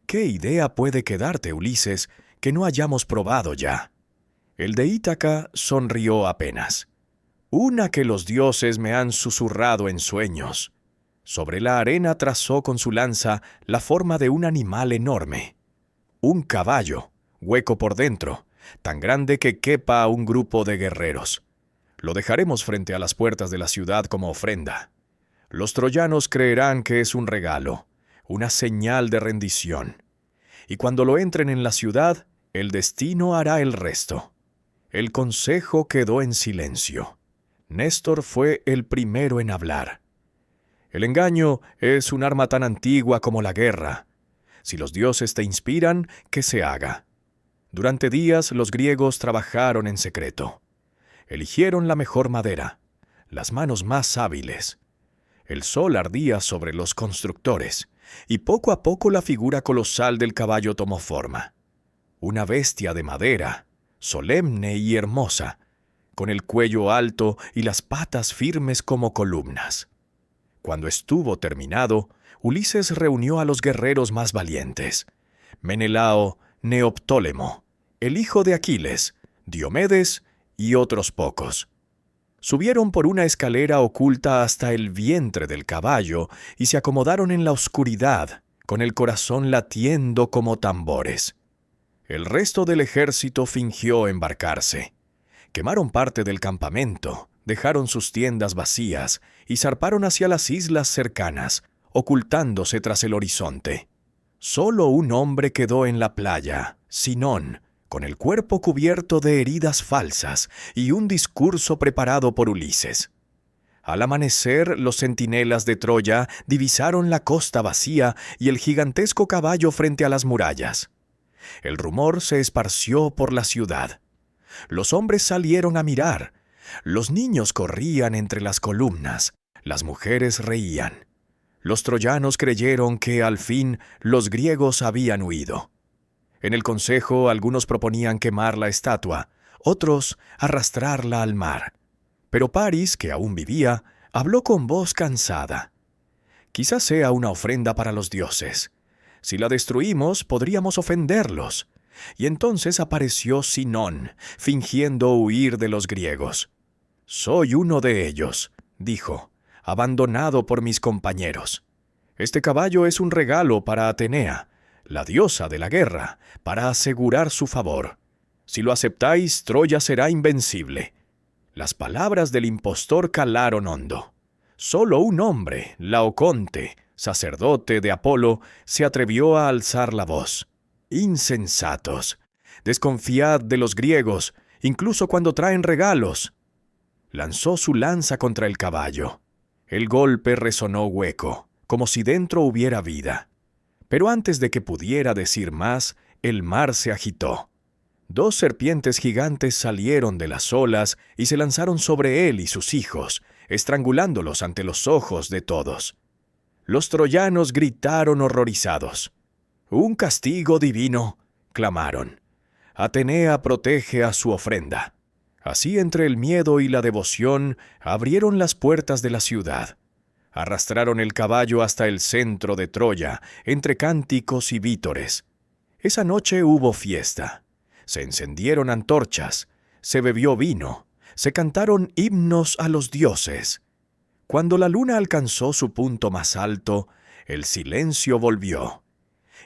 ¿Qué idea puede quedarte, Ulises, que no hayamos probado ya? El de Ítaca sonrió apenas. Una que los dioses me han susurrado en sueños. Sobre la arena trazó con su lanza la forma de un animal enorme. Un caballo, hueco por dentro, tan grande que quepa a un grupo de guerreros. Lo dejaremos frente a las puertas de la ciudad como ofrenda. Los troyanos creerán que es un regalo, una señal de rendición. Y cuando lo entren en la ciudad, el destino hará el resto. El consejo quedó en silencio. Néstor fue el primero en hablar. El engaño es un arma tan antigua como la guerra. Si los dioses te inspiran, que se haga. Durante días los griegos trabajaron en secreto. Eligieron la mejor madera, las manos más hábiles. El sol ardía sobre los constructores, y poco a poco la figura colosal del caballo tomó forma. Una bestia de madera, solemne y hermosa, con el cuello alto y las patas firmes como columnas. Cuando estuvo terminado, Ulises reunió a los guerreros más valientes: Menelao, Neoptólemo, el hijo de Aquiles, Diomedes y otros pocos. Subieron por una escalera oculta hasta el vientre del caballo y se acomodaron en la oscuridad, con el corazón latiendo como tambores. El resto del ejército fingió embarcarse. Quemaron parte del campamento, dejaron sus tiendas vacías y zarparon hacia las islas cercanas, ocultándose tras el horizonte. Solo un hombre quedó en la playa, Sinón, con el cuerpo cubierto de heridas falsas y un discurso preparado por Ulises. Al amanecer, los centinelas de Troya divisaron la costa vacía y el gigantesco caballo frente a las murallas. El rumor se esparció por la ciudad. Los hombres salieron a mirar. Los niños corrían entre las columnas. Las mujeres reían. Los troyanos creyeron que, al fin, los griegos habían huido. En el consejo, algunos proponían quemar la estatua, otros arrastrarla al mar. Pero Paris, que aún vivía, habló con voz cansada. «Quizás sea una ofrenda para los dioses. Si la destruimos, podríamos ofenderlos». Y entonces apareció Sinón, fingiendo huir de los griegos. «Soy uno de ellos», dijo, «abandonado por mis compañeros. Este caballo es un regalo para Atenea, la diosa de la guerra, para asegurar su favor. Si lo aceptáis, Troya será invencible». Las palabras del impostor calaron hondo. Solo un hombre, Laoconte, sacerdote de Apolo, se atrevió a alzar la voz. «Insensatos, desconfiad de los griegos, incluso cuando traen regalos». Lanzó su lanza contra el caballo. El golpe resonó hueco, como si dentro hubiera vida. Pero antes de que pudiera decir más, el mar se agitó. 2 serpientes gigantes salieron de las olas y se lanzaron sobre él y sus hijos, estrangulándolos ante los ojos de todos. Los troyanos gritaron horrorizados. «¡Un castigo divino!», clamaron. «Atenea protege a su ofrenda». Así, entre el miedo y la devoción, abrieron las puertas de la ciudad. Arrastraron el caballo hasta el centro de Troya, entre cánticos y vítores. Esa noche hubo fiesta. Se encendieron antorchas, se bebió vino, se cantaron himnos a los dioses. Cuando la luna alcanzó su punto más alto, el silencio volvió.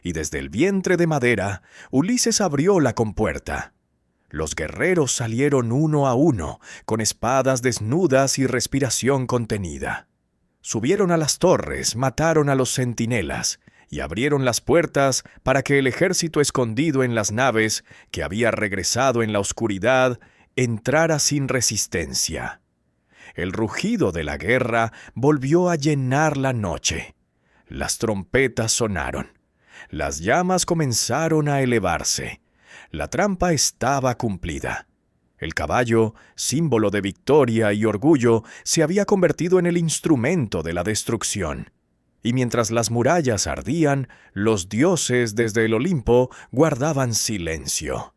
Y desde el vientre de madera, Ulises abrió la compuerta. Los guerreros salieron uno a uno, con espadas desnudas y respiración contenida. Subieron a las torres, mataron a los centinelas, y abrieron las puertas para que el ejército escondido en las naves, que había regresado en la oscuridad, entrara sin resistencia. El rugido de la guerra volvió a llenar la noche. Las trompetas sonaron. Las llamas comenzaron a elevarse. La trampa estaba cumplida. El caballo, símbolo de victoria y orgullo, se había convertido en el instrumento de la destrucción. Y mientras las murallas ardían, los dioses desde el Olimpo guardaban silencio.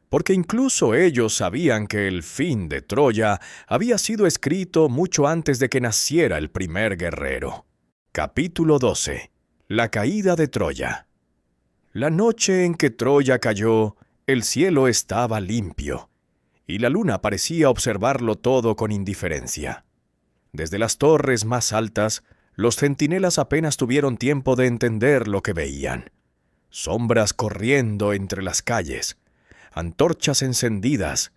Porque incluso ellos sabían que el fin de Troya había sido escrito mucho antes de que naciera el primer guerrero. Capítulo 12. La caída de Troya. La noche en que Troya cayó, el cielo estaba limpio, y la luna parecía observarlo todo con indiferencia. Desde las torres más altas, Los centinelas apenas tuvieron tiempo de entender lo que veían. Sombras corriendo entre las calles, antorchas encendidas,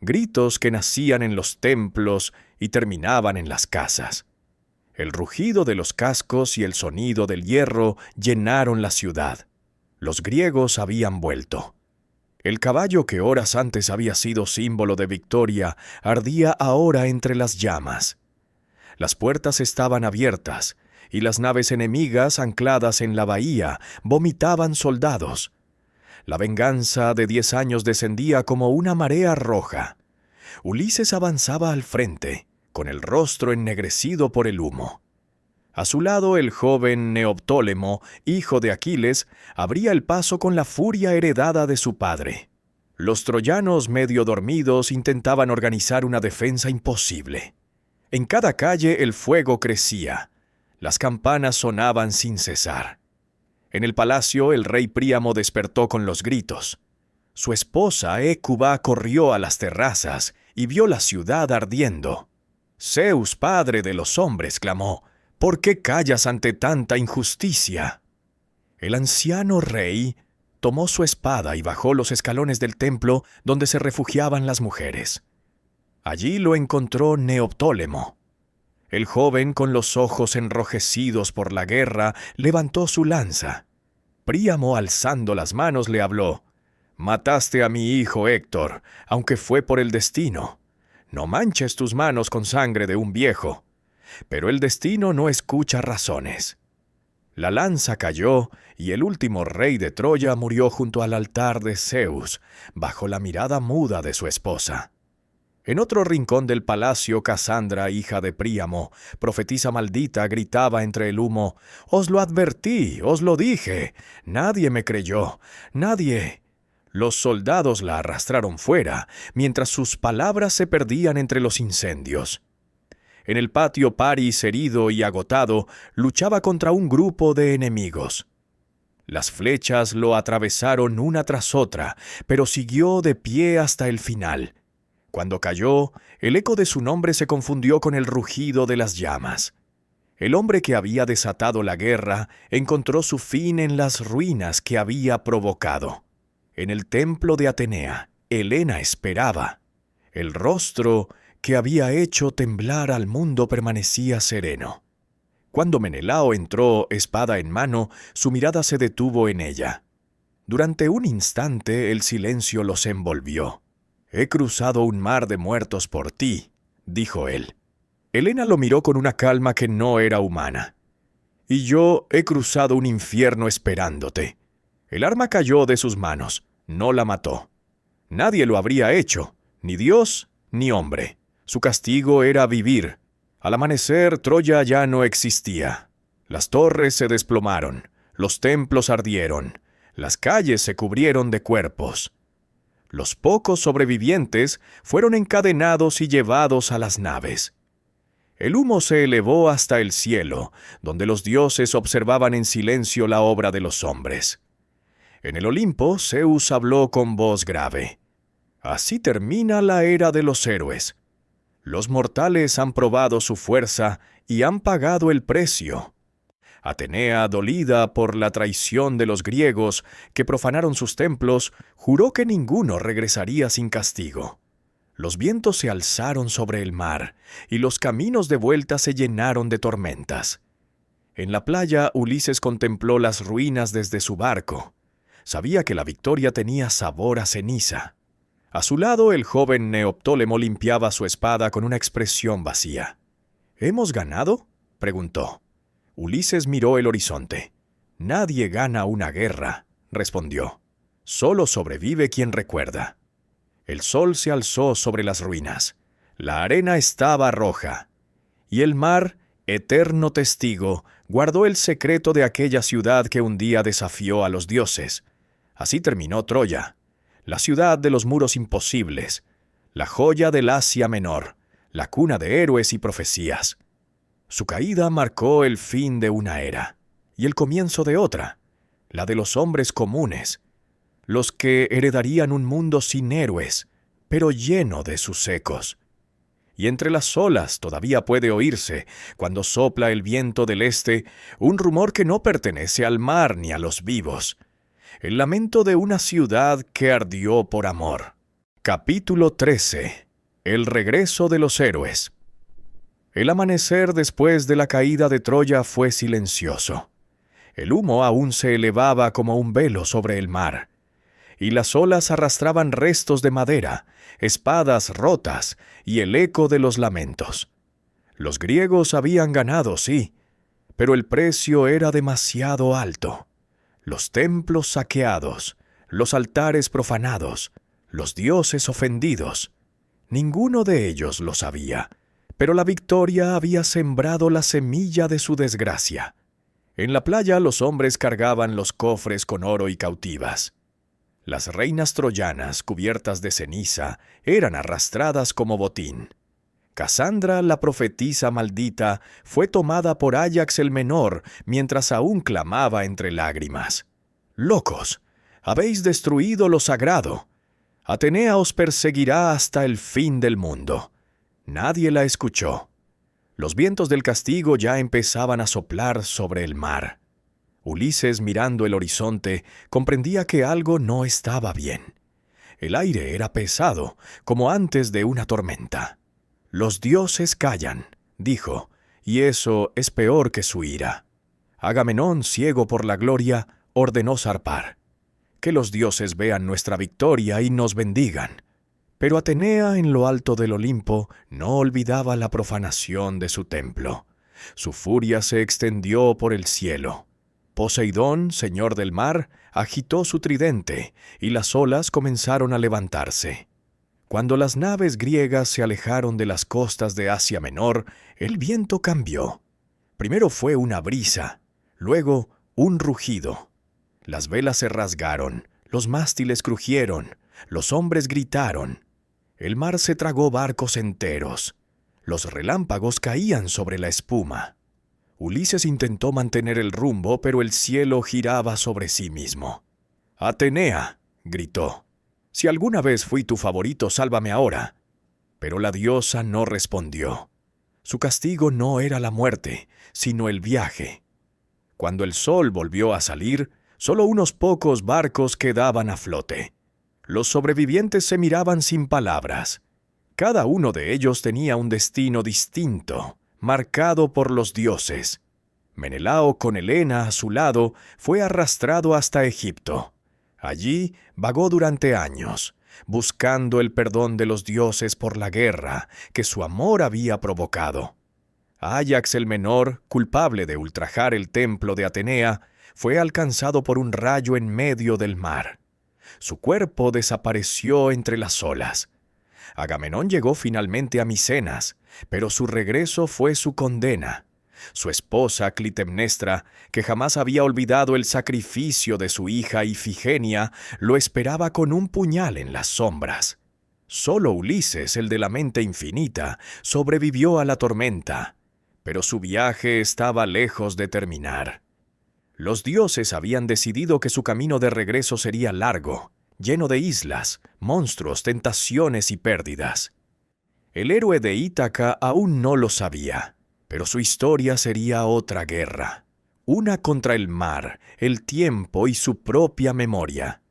gritos que nacían en los templos y terminaban en las casas. El rugido de los cascos y el sonido del hierro llenaron la ciudad. Los griegos habían vuelto. El caballo que horas antes había sido símbolo de victoria ardía ahora entre las llamas. Las puertas estaban abiertas y las naves enemigas ancladas en la bahía vomitaban soldados. La venganza de 10 años descendía como una marea roja. Ulises avanzaba al frente, con el rostro ennegrecido por el humo. A su lado el joven Neoptólemo, hijo de Aquiles, abría el paso con la furia heredada de su padre. Los troyanos medio dormidos intentaban organizar una defensa imposible. En cada calle el fuego crecía. Las campanas sonaban sin cesar. En el palacio el rey Príamo despertó con los gritos. Su esposa Hécuba corrió a las terrazas y vio la ciudad ardiendo. «Zeus, padre de los hombres», clamó, «¿por qué callas ante tanta injusticia?» El anciano rey tomó su espada y bajó los escalones del templo donde se refugiaban las mujeres. Allí lo encontró Neoptólemo. El joven, con los ojos enrojecidos por la guerra, levantó su lanza. Príamo, alzando las manos, le habló: «Mataste a mi hijo Héctor, aunque fue por el destino. No manches tus manos con sangre de un viejo». Pero el destino no escucha razones. La lanza cayó y el último rey de Troya murió junto al altar de Zeus, bajo la mirada muda de su esposa. En otro rincón del palacio, Casandra, hija de Príamo, profetisa maldita, gritaba entre el humo: «Os lo advertí, os lo dije. Nadie me creyó, nadie». Los soldados la arrastraron fuera, mientras sus palabras se perdían entre los incendios. En el patio, Paris, herido y agotado, luchaba contra un grupo de enemigos. Las flechas lo atravesaron una tras otra, pero siguió de pie hasta el final. Cuando cayó, el eco de su nombre se confundió con el rugido de las llamas. El hombre que había desatado la guerra encontró su fin en las ruinas que había provocado. En el templo de Atenea, Helena esperaba. El rostro que había hecho temblar al mundo permanecía sereno. Cuando Menelao entró, espada en mano, su mirada se detuvo en ella. Durante un instante el silencio los envolvió. «He cruzado un mar de muertos por ti», dijo él. Helena lo miró con una calma que no era humana. «Y yo he cruzado un infierno esperándote». El arma cayó de sus manos, no la mató. Nadie lo habría hecho, ni Dios ni hombre. Su castigo era vivir. Al amanecer, Troya ya no existía. Las torres se desplomaron, los templos ardieron, las calles se cubrieron de cuerpos. Los pocos sobrevivientes fueron encadenados y llevados a las naves. El humo se elevó hasta el cielo, donde los dioses observaban en silencio la obra de los hombres. En el Olimpo, Zeus habló con voz grave: «Así termina la era de los héroes. Los mortales han probado su fuerza y han pagado el precio». Atenea, dolida por la traición de los griegos que profanaron sus templos, juró que ninguno regresaría sin castigo. Los vientos se alzaron sobre el mar, y los caminos de vuelta se llenaron de tormentas. En la playa, Ulises contempló las ruinas desde su barco. Sabía que la victoria tenía sabor a ceniza. A su lado, el joven Neoptólemo limpiaba su espada con una expresión vacía. «¿Hemos ganado?», preguntó. Ulises miró el horizonte. «Nadie gana una guerra», respondió. «Solo sobrevive quien recuerda». El sol se alzó sobre las ruinas. La arena estaba roja. Y el mar, eterno testigo, guardó el secreto de aquella ciudad que un día desafió a los dioses. Así terminó Troya, la ciudad de los muros imposibles, la joya del Asia Menor, la cuna de héroes y profecías. Su caída marcó el fin de una era y el comienzo de otra, la de los hombres comunes, los que heredarían un mundo sin héroes, pero lleno de sus ecos. y entre las olas todavía puede oírse, cuando sopla el viento del este, un rumor que no pertenece al mar ni a los vivos. El lamento de una ciudad que ardió por amor. Capítulo 13. El regreso de los héroes. El amanecer después de la caída de Troya fue silencioso. El humo aún se elevaba como un velo sobre el mar, y las olas arrastraban restos de madera, espadas rotas y el eco de los lamentos. Los griegos habían ganado, sí, pero el precio era demasiado alto. Los templos saqueados, los altares profanados, los dioses ofendidos. Ninguno de ellos lo sabía, pero la victoria había sembrado la semilla de su desgracia. En la playa los hombres cargaban los cofres con oro y cautivas. Las reinas troyanas, cubiertas de ceniza, eran arrastradas como botín. Casandra, la profetisa maldita, fue tomada por Áyax el Menor mientras aún clamaba entre lágrimas. «¡Locos! Habéis destruido lo sagrado. Atenea os perseguirá hasta el fin del mundo». Nadie la escuchó. Los vientos del castigo ya empezaban a soplar sobre el mar. Ulises, mirando el horizonte, comprendía que algo no estaba bien. El aire era pesado, como antes de una tormenta. «Los dioses callan», dijo, y eso es peor que su ira. Agamenón, ciego por la gloria, ordenó zarpar. «Que los dioses vean nuestra victoria y nos bendigan». Pero Atenea, en lo alto del Olimpo, no olvidaba la profanación de su templo. Su furia se extendió por el cielo. Poseidón, señor del mar, agitó su tridente, y las olas comenzaron a levantarse. Cuando las naves griegas se alejaron de las costas de Asia Menor, el viento cambió. Primero fue una brisa, luego un rugido. Las velas se rasgaron, los mástiles crujieron, los hombres gritaron. El mar se tragó barcos enteros. Los relámpagos caían sobre la espuma. Ulises intentó mantener el rumbo, pero el cielo giraba sobre sí mismo. «Atenea», gritó, «si alguna vez fui tu favorito, sálvame ahora». Pero la diosa no respondió. Su castigo no era la muerte, sino el viaje. Cuando el sol volvió a salir, solo unos pocos barcos quedaban a flote. Los sobrevivientes se miraban sin palabras. Cada uno de ellos tenía un destino distinto, marcado por los dioses. Menelao, con Helena a su lado, fue arrastrado hasta Egipto. Allí vagó durante años, buscando el perdón de los dioses por la guerra que su amor había provocado. Áyax el Menor, culpable de ultrajar el templo de Atenea, fue alcanzado por un rayo en medio del mar. Su cuerpo desapareció entre las olas. Agamenón llegó finalmente a Micenas, pero su regreso fue su condena. Su esposa Clitemnestra, que jamás había olvidado el sacrificio de su hija Ifigenia, lo esperaba con un puñal en las sombras. Solo Ulises, el de la mente infinita, sobrevivió a la tormenta, pero su viaje estaba lejos de terminar. Los dioses habían decidido que su camino de regreso sería largo, lleno de islas, monstruos, tentaciones y pérdidas. El héroe de Ítaca aún no lo sabía, pero su historia sería otra guerra, una contra el mar, el tiempo y su propia memoria.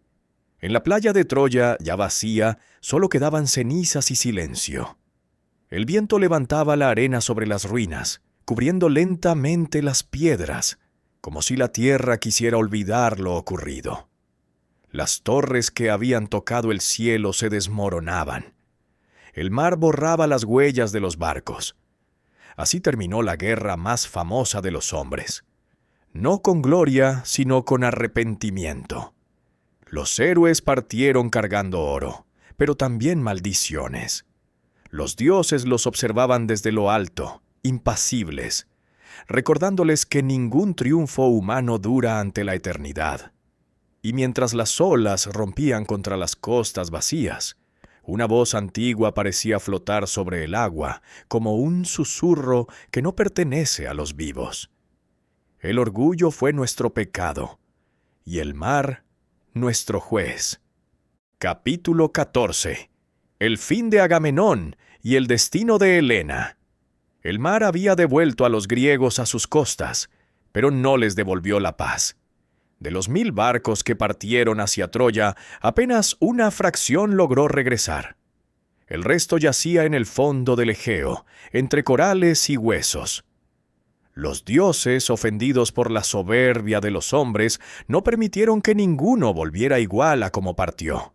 En la playa de Troya, ya vacía, solo quedaban cenizas y silencio. El viento levantaba la arena sobre las ruinas, cubriendo lentamente las piedras, como si la tierra quisiera olvidar lo ocurrido. Las torres que habían tocado el cielo se desmoronaban. El mar borraba las huellas de los barcos. Así terminó la guerra más famosa de los hombres. No con gloria, sino con arrepentimiento. Los héroes partieron cargando oro, pero también maldiciones. Los dioses los observaban desde lo alto, impasibles, recordándoles que ningún triunfo humano dura ante la eternidad. Y mientras las olas rompían contra las costas vacías, una voz antigua parecía flotar sobre el agua, como un susurro que no pertenece a los vivos. El orgullo fue nuestro pecado, y el mar nuestro juez. Capítulo 14. El fin de Agamenón y el destino de Helena. El mar había devuelto a los griegos a sus costas, pero no les devolvió la paz. De los 1000 barcos que partieron hacia Troya, apenas una fracción logró regresar. El resto yacía en el fondo del Egeo, entre corales y huesos. Los dioses, ofendidos por la soberbia de los hombres, no permitieron que ninguno volviera igual a como partió.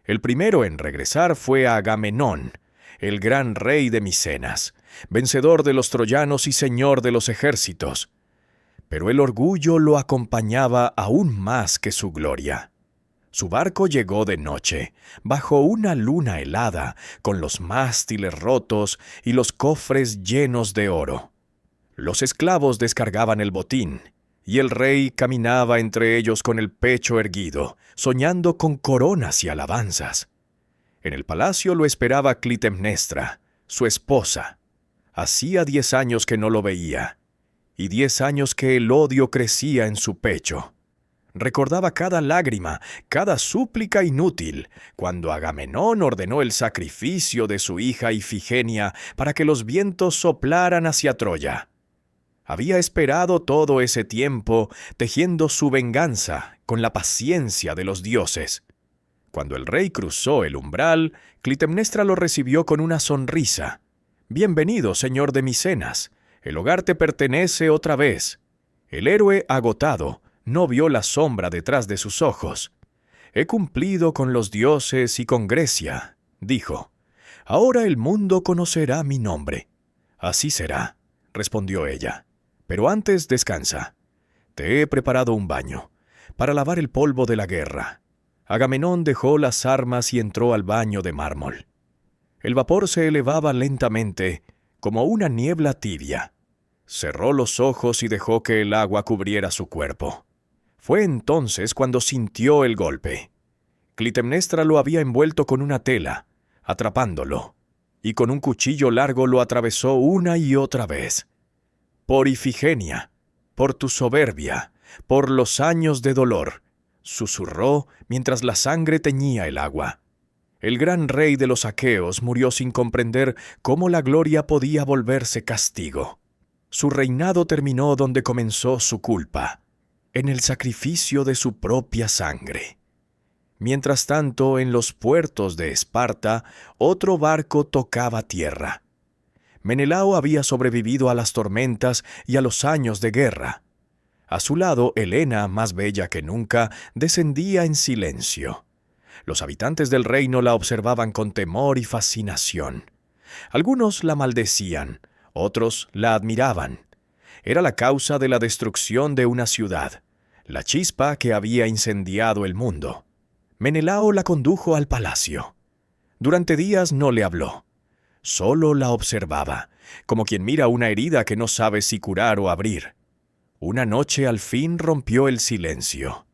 El primero en regresar fue Agamenón, el gran rey de Micenas, vencedor de los troyanos y señor de los ejércitos. Pero el orgullo lo acompañaba aún más que su gloria. Su barco llegó de noche, bajo una luna helada, con los mástiles rotos y los cofres llenos de oro. Los esclavos descargaban el botín, y el rey caminaba entre ellos con el pecho erguido, soñando con coronas y alabanzas. En el palacio lo esperaba Clitemnestra, su esposa. Hacía 10 años que no lo veía, y 10 años que el odio crecía en su pecho. Recordaba cada lágrima, cada súplica inútil, cuando Agamenón ordenó el sacrificio de su hija Ifigenia para que los vientos soplaran hacia Troya. Había esperado todo ese tiempo, tejiendo su venganza con la paciencia de los dioses. Cuando el rey cruzó el umbral, Clitemnestra lo recibió con una sonrisa. «Bienvenido, señor de Micenas. El hogar te pertenece otra vez». El héroe, agotado, no vio la sombra detrás de sus ojos. «He cumplido con los dioses y con Grecia», dijo. «Ahora el mundo conocerá mi nombre». «Así será», respondió ella. «Pero antes descansa. Te he preparado un baño, para lavar el polvo de la guerra». Agamenón dejó las armas y entró al baño de mármol. El vapor se elevaba lentamente, como una niebla tibia. Cerró los ojos y dejó que el agua cubriera su cuerpo. Fue entonces cuando sintió el golpe. Clitemnestra lo había envuelto con una tela, atrapándolo, y con un cuchillo largo lo atravesó una y otra vez. «Por Ifigenia, por tu soberbia, por los años de dolor», susurró mientras la sangre teñía el agua. El gran rey de los aqueos murió sin comprender cómo la gloria podía volverse castigo. Su reinado terminó donde comenzó su culpa, en el sacrificio de su propia sangre. Mientras tanto, en los puertos de Esparta, otro barco tocaba tierra. Menelao había sobrevivido a las tormentas y a los años de guerra. A su lado, Helena, más bella que nunca, descendía en silencio. Los habitantes del reino la observaban con temor y fascinación. Algunos la maldecían, otros la admiraban. Era la causa de la destrucción de una ciudad, la chispa que había incendiado el mundo. Menelao la condujo al palacio. Durante días no le habló. Solo la observaba, como quien mira una herida que no sabe si curar o abrir. Una noche al fin rompió el silencio.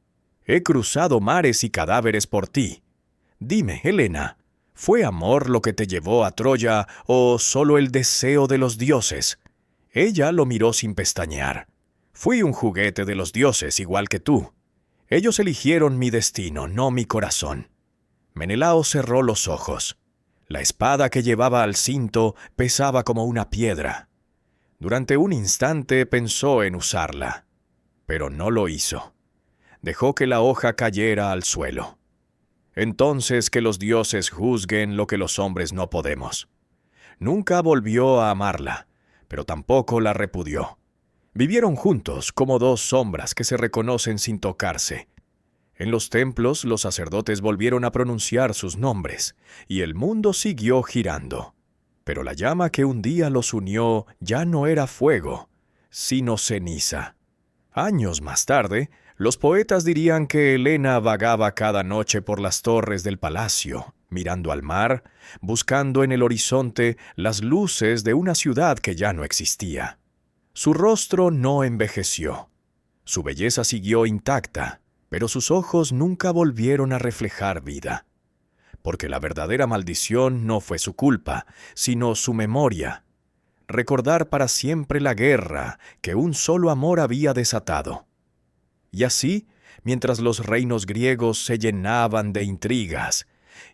«He cruzado mares y cadáveres por ti. Dime, Helena, ¿fue amor lo que te llevó a Troya o solo el deseo de los dioses?» Ella lo miró sin pestañear. «Fui un juguete de los dioses igual que tú. Ellos eligieron mi destino, no mi corazón». Menelao cerró los ojos. La espada que llevaba al cinto pesaba como una piedra. Durante un instante pensó en usarla, pero no lo hizo. Dejó que la hoja cayera al suelo. Entonces que los dioses juzguen lo que los hombres no podemos. Nunca volvió a amarla, pero tampoco la repudió. Vivieron juntos como dos sombras que se reconocen sin tocarse. En los templos los sacerdotes volvieron a pronunciar sus nombres, y el mundo siguió girando. Pero la llama que un día los unió ya no era fuego, sino ceniza. Años más tarde, los poetas dirían que Helena vagaba cada noche por las torres del palacio, mirando al mar, buscando en el horizonte las luces de una ciudad que ya no existía. Su rostro no envejeció. Su belleza siguió intacta, pero sus ojos nunca volvieron a reflejar vida. Porque la verdadera maldición no fue su culpa, sino su memoria. Recordar para siempre la guerra que un solo amor había desatado. Y así, mientras los reinos griegos se llenaban de intrigas,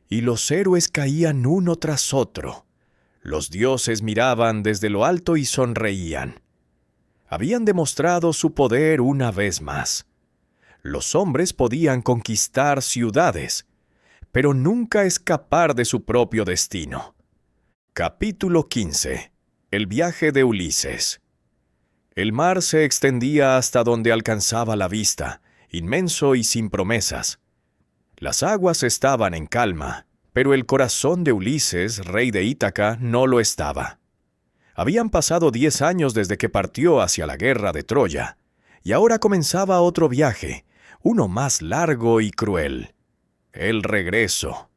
y los héroes caían uno tras otro, Los dioses miraban desde lo alto y sonreían. Habían demostrado su poder una vez más. Los hombres podían conquistar ciudades, pero nunca escapar de su propio destino. Capítulo 15. El viaje de Ulises. El mar se extendía hasta donde alcanzaba la vista, inmenso y sin promesas. Las aguas estaban en calma, pero el corazón de Ulises, rey de Ítaca, no lo estaba. Habían pasado 10 años desde que partió hacia la guerra de Troya, y ahora comenzaba otro viaje, uno más largo y cruel. El regreso.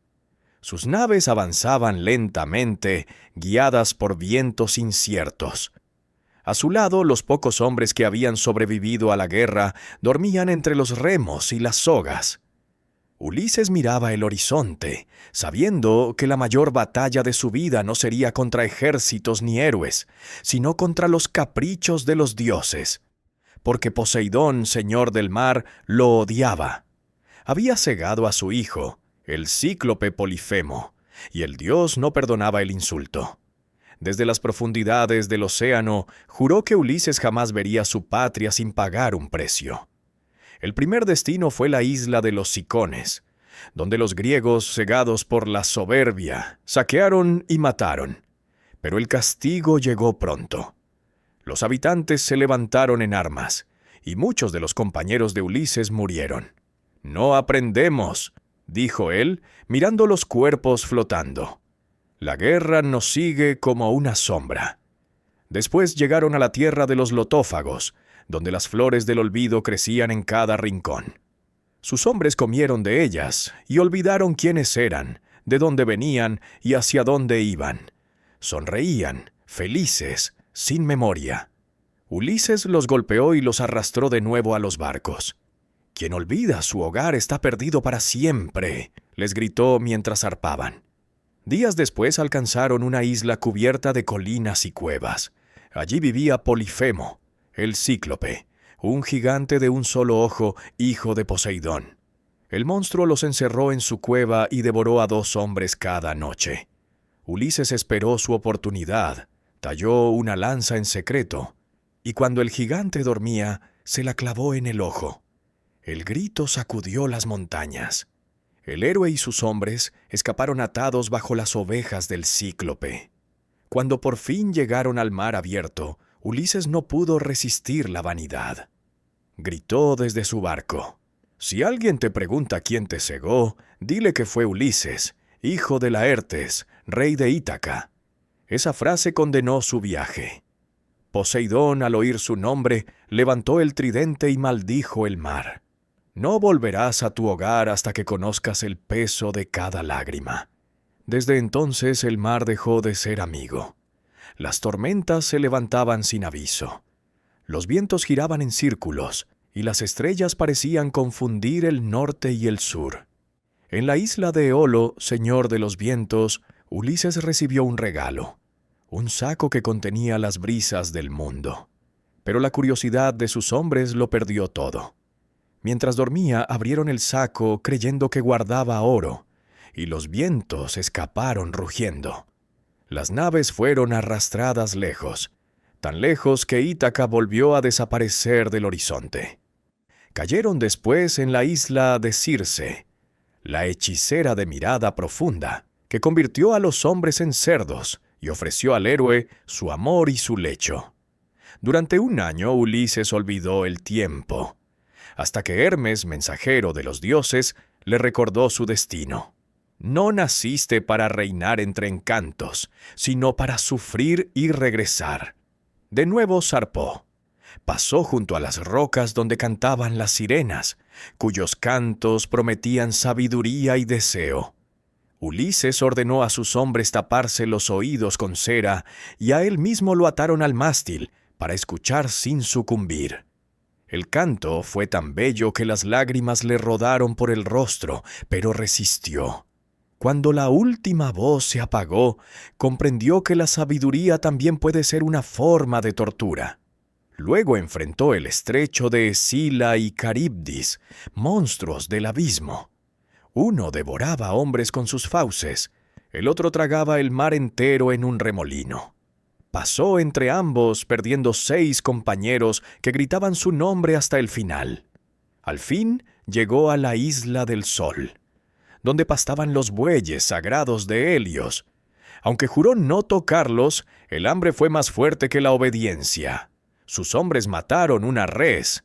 Sus naves avanzaban lentamente, guiadas por vientos inciertos. A su lado, los pocos hombres que habían sobrevivido a la guerra dormían entre los remos y las sogas. Ulises miraba el horizonte, sabiendo que la mayor batalla de su vida no sería contra ejércitos ni héroes, sino contra los caprichos de los dioses, porque Poseidón, señor del mar, lo odiaba. Había cegado a su hijo, el cíclope Polifemo, y el dios no perdonaba el insulto. Desde las profundidades del océano, juró que Ulises jamás vería su patria sin pagar un precio. El primer destino fue la isla de los Cicones, donde los griegos, cegados por la soberbia, saquearon y mataron. Pero el castigo llegó pronto. Los habitantes se levantaron en armas, y muchos de los compañeros de Ulises murieron. «No aprendemos», dijo él, mirando los cuerpos flotando. «La guerra nos sigue como una sombra». Después llegaron a la tierra de los lotófagos, donde las flores del olvido crecían en cada rincón. Sus hombres comieron de ellas y olvidaron quiénes eran, de dónde venían y hacia dónde iban. Sonreían, felices, sin memoria. Ulises los golpeó y los arrastró de nuevo a los barcos. «Quien olvida su hogar está perdido para siempre», les gritó mientras zarpaban. Días después alcanzaron una isla cubierta de colinas y cuevas. Allí vivía Polifemo, el cíclope, un gigante de un solo ojo, hijo de Poseidón. El monstruo los encerró en su cueva y devoró a 2 hombres cada noche. Ulises esperó su oportunidad, talló una lanza en secreto, y cuando el gigante dormía, se la clavó en el ojo. El grito sacudió las montañas. El héroe y sus hombres escaparon atados bajo las ovejas del cíclope. Cuando por fin llegaron al mar abierto, Ulises no pudo resistir la vanidad. Gritó desde su barco: «Si alguien te pregunta quién te cegó, dile que fue Ulises, hijo de Laertes, rey de Ítaca». Esa frase condenó su viaje. Poseidón, al oír su nombre, levantó el tridente y maldijo el mar. «No volverás a tu hogar hasta que conozcas el peso de cada lágrima». Desde entonces el mar dejó de ser amigo. Las tormentas se levantaban sin aviso. Los vientos giraban en círculos, y las estrellas parecían confundir el norte y el sur. En la isla de Eolo, señor de los vientos, Ulises recibió un regalo, un saco que contenía las brisas del mundo. Pero la curiosidad de sus hombres lo perdió todo. Mientras dormía, abrieron el saco creyendo que guardaba oro, y los vientos escaparon rugiendo. Las naves fueron arrastradas lejos, tan lejos que Ítaca volvió a desaparecer del horizonte. Cayeron después en la isla de Circe, la hechicera de mirada profunda, que convirtió a los hombres en cerdos y ofreció al héroe su amor y su lecho. Durante 1 año Ulises olvidó el tiempo, hasta que Hermes, mensajero de los dioses, le recordó su destino. «No naciste para reinar entre encantos, sino para sufrir y regresar». De nuevo zarpó. Pasó junto a las rocas donde cantaban las sirenas, cuyos cantos prometían sabiduría y deseo. Ulises ordenó a sus hombres taparse los oídos con cera, y a él mismo lo ataron al mástil para escuchar sin sucumbir. El canto fue tan bello que las lágrimas le rodaron por el rostro, pero resistió. Cuando la última voz se apagó, comprendió que la sabiduría también puede ser una forma de tortura. Luego enfrentó el estrecho de Escila y Caribdis, monstruos del abismo. Uno devoraba hombres con sus fauces, El otro tragaba el mar entero en un remolino. Pasó entre ambos, perdiendo 6 compañeros que gritaban su nombre hasta el final. Al fin llegó a la isla del Sol, donde pastaban los bueyes sagrados de Helios. Aunque juró no tocarlos, el hambre fue más fuerte que la obediencia. Sus hombres mataron una res.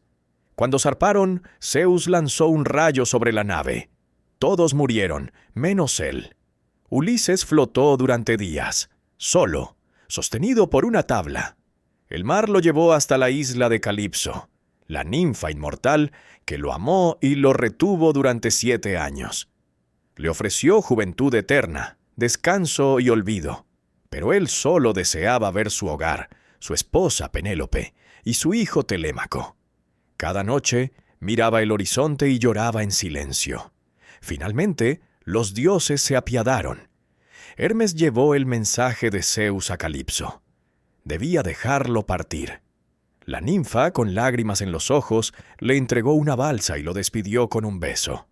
Cuando zarparon, Zeus lanzó un rayo sobre la nave. Todos murieron, menos él. Ulises flotó durante días, solo, sostenido por una tabla. El mar lo llevó hasta la isla de Calipso, la ninfa inmortal que lo amó y lo retuvo durante 7 años. Le ofreció juventud eterna, descanso y olvido, pero él solo deseaba ver su hogar, su esposa Penélope y su hijo Telémaco. Cada noche miraba el horizonte y lloraba en silencio. Finalmente, los dioses se apiadaron. Hermes llevó el mensaje de Zeus a Calipso. Debía dejarlo partir. La ninfa, con lágrimas en los ojos, le entregó una balsa y lo despidió con un beso.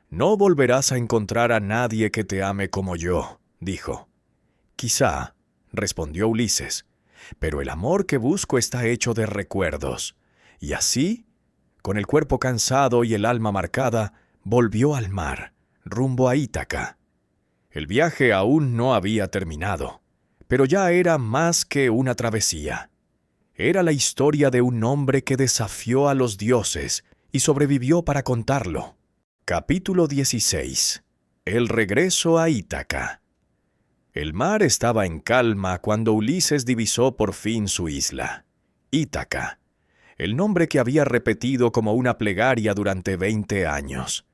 «No volverás a encontrar a nadie que te ame como yo», dijo. «Quizá», respondió Ulises, «pero el amor que busco está hecho de recuerdos». Y así, con el cuerpo cansado y el alma marcada, volvió al mar, rumbo a Ítaca. El viaje aún no había terminado, pero ya era más que una travesía. Era la historia de un hombre que desafió a los dioses y sobrevivió para contarlo. Capítulo 16. El regreso a Ítaca. El mar estaba en calma cuando Ulises divisó por fin su isla, Ítaca, el nombre que había repetido como una plegaria durante 20 años.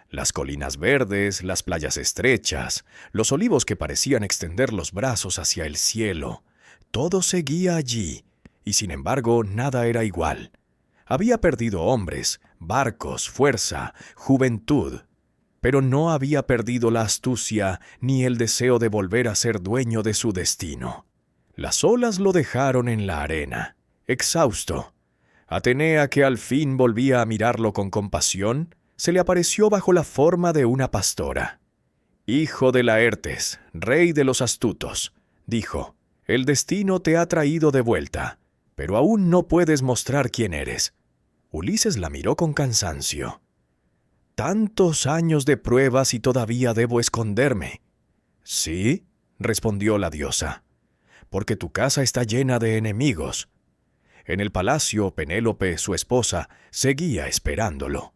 Las colinas verdes, las playas estrechas, los olivos que parecían extender los brazos hacia el cielo, todo seguía allí, y sin embargo nada era igual. Había perdido hombres, barcos, fuerza, juventud, pero no había perdido la astucia ni el deseo de volver a ser dueño de su destino. Las olas lo dejaron en la arena, exhausto. Atenea, que al fin volvía a mirarlo con compasión, se le apareció bajo la forma de una pastora. «Hijo de Laertes, rey de los astutos», dijo, «el destino te ha traído de vuelta, pero aún no puedes mostrar quién eres». Ulises la miró con cansancio. «Tantos años de pruebas y todavía debo esconderme». «Sí», respondió la diosa, «porque tu casa está llena de enemigos». En el palacio, Penélope, su esposa, seguía esperándolo.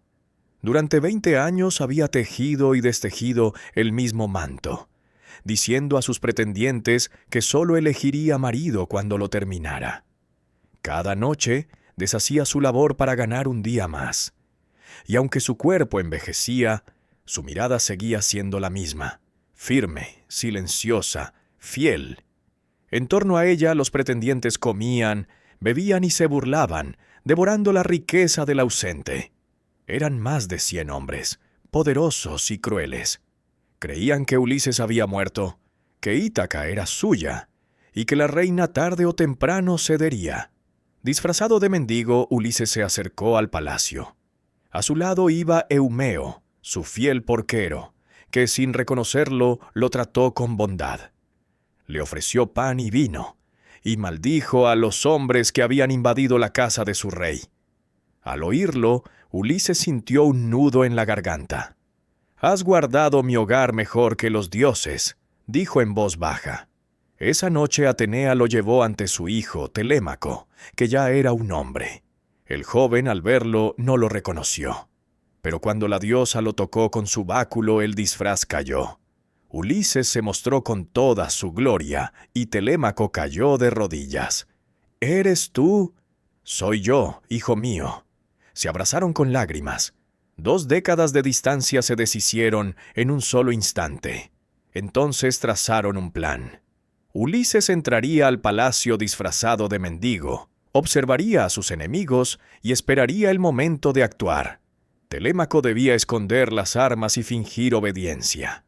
Durante 20 años había tejido y destejido el mismo manto, diciendo a sus pretendientes que solo elegiría marido cuando lo terminara. Cada noche deshacía su labor para ganar un día más. Y aunque su cuerpo envejecía, su mirada seguía siendo la misma, firme, silenciosa, fiel. En torno a ella los pretendientes comían, bebían y se burlaban, devorando la riqueza del ausente. Eran más de 100 hombres, poderosos y crueles. Creían que Ulises había muerto, que Ítaca era suya, y que la reina tarde o temprano cedería. Disfrazado de mendigo, Ulises se acercó al palacio. A su lado iba Eumeo, su fiel porquero, que sin reconocerlo lo trató con bondad. Le ofreció pan y vino, y maldijo a los hombres que habían invadido la casa de su rey. Al oírlo, Ulises sintió un nudo en la garganta. «Has guardado mi hogar mejor que los dioses», dijo en voz baja. Esa noche Atenea lo llevó ante su hijo, Telémaco, que ya era un hombre. El joven, al verlo, no lo reconoció. Pero cuando la diosa lo tocó con su báculo, el disfraz cayó. Ulises se mostró con toda su gloria, y Telémaco cayó de rodillas. «¿Eres tú?» «Soy yo, hijo mío». Se abrazaron con lágrimas. 2 décadas de distancia se deshicieron en un solo instante. Entonces trazaron un plan. Ulises entraría al palacio disfrazado de mendigo, observaría a sus enemigos y esperaría el momento de actuar. Telémaco debía esconder las armas y fingir obediencia.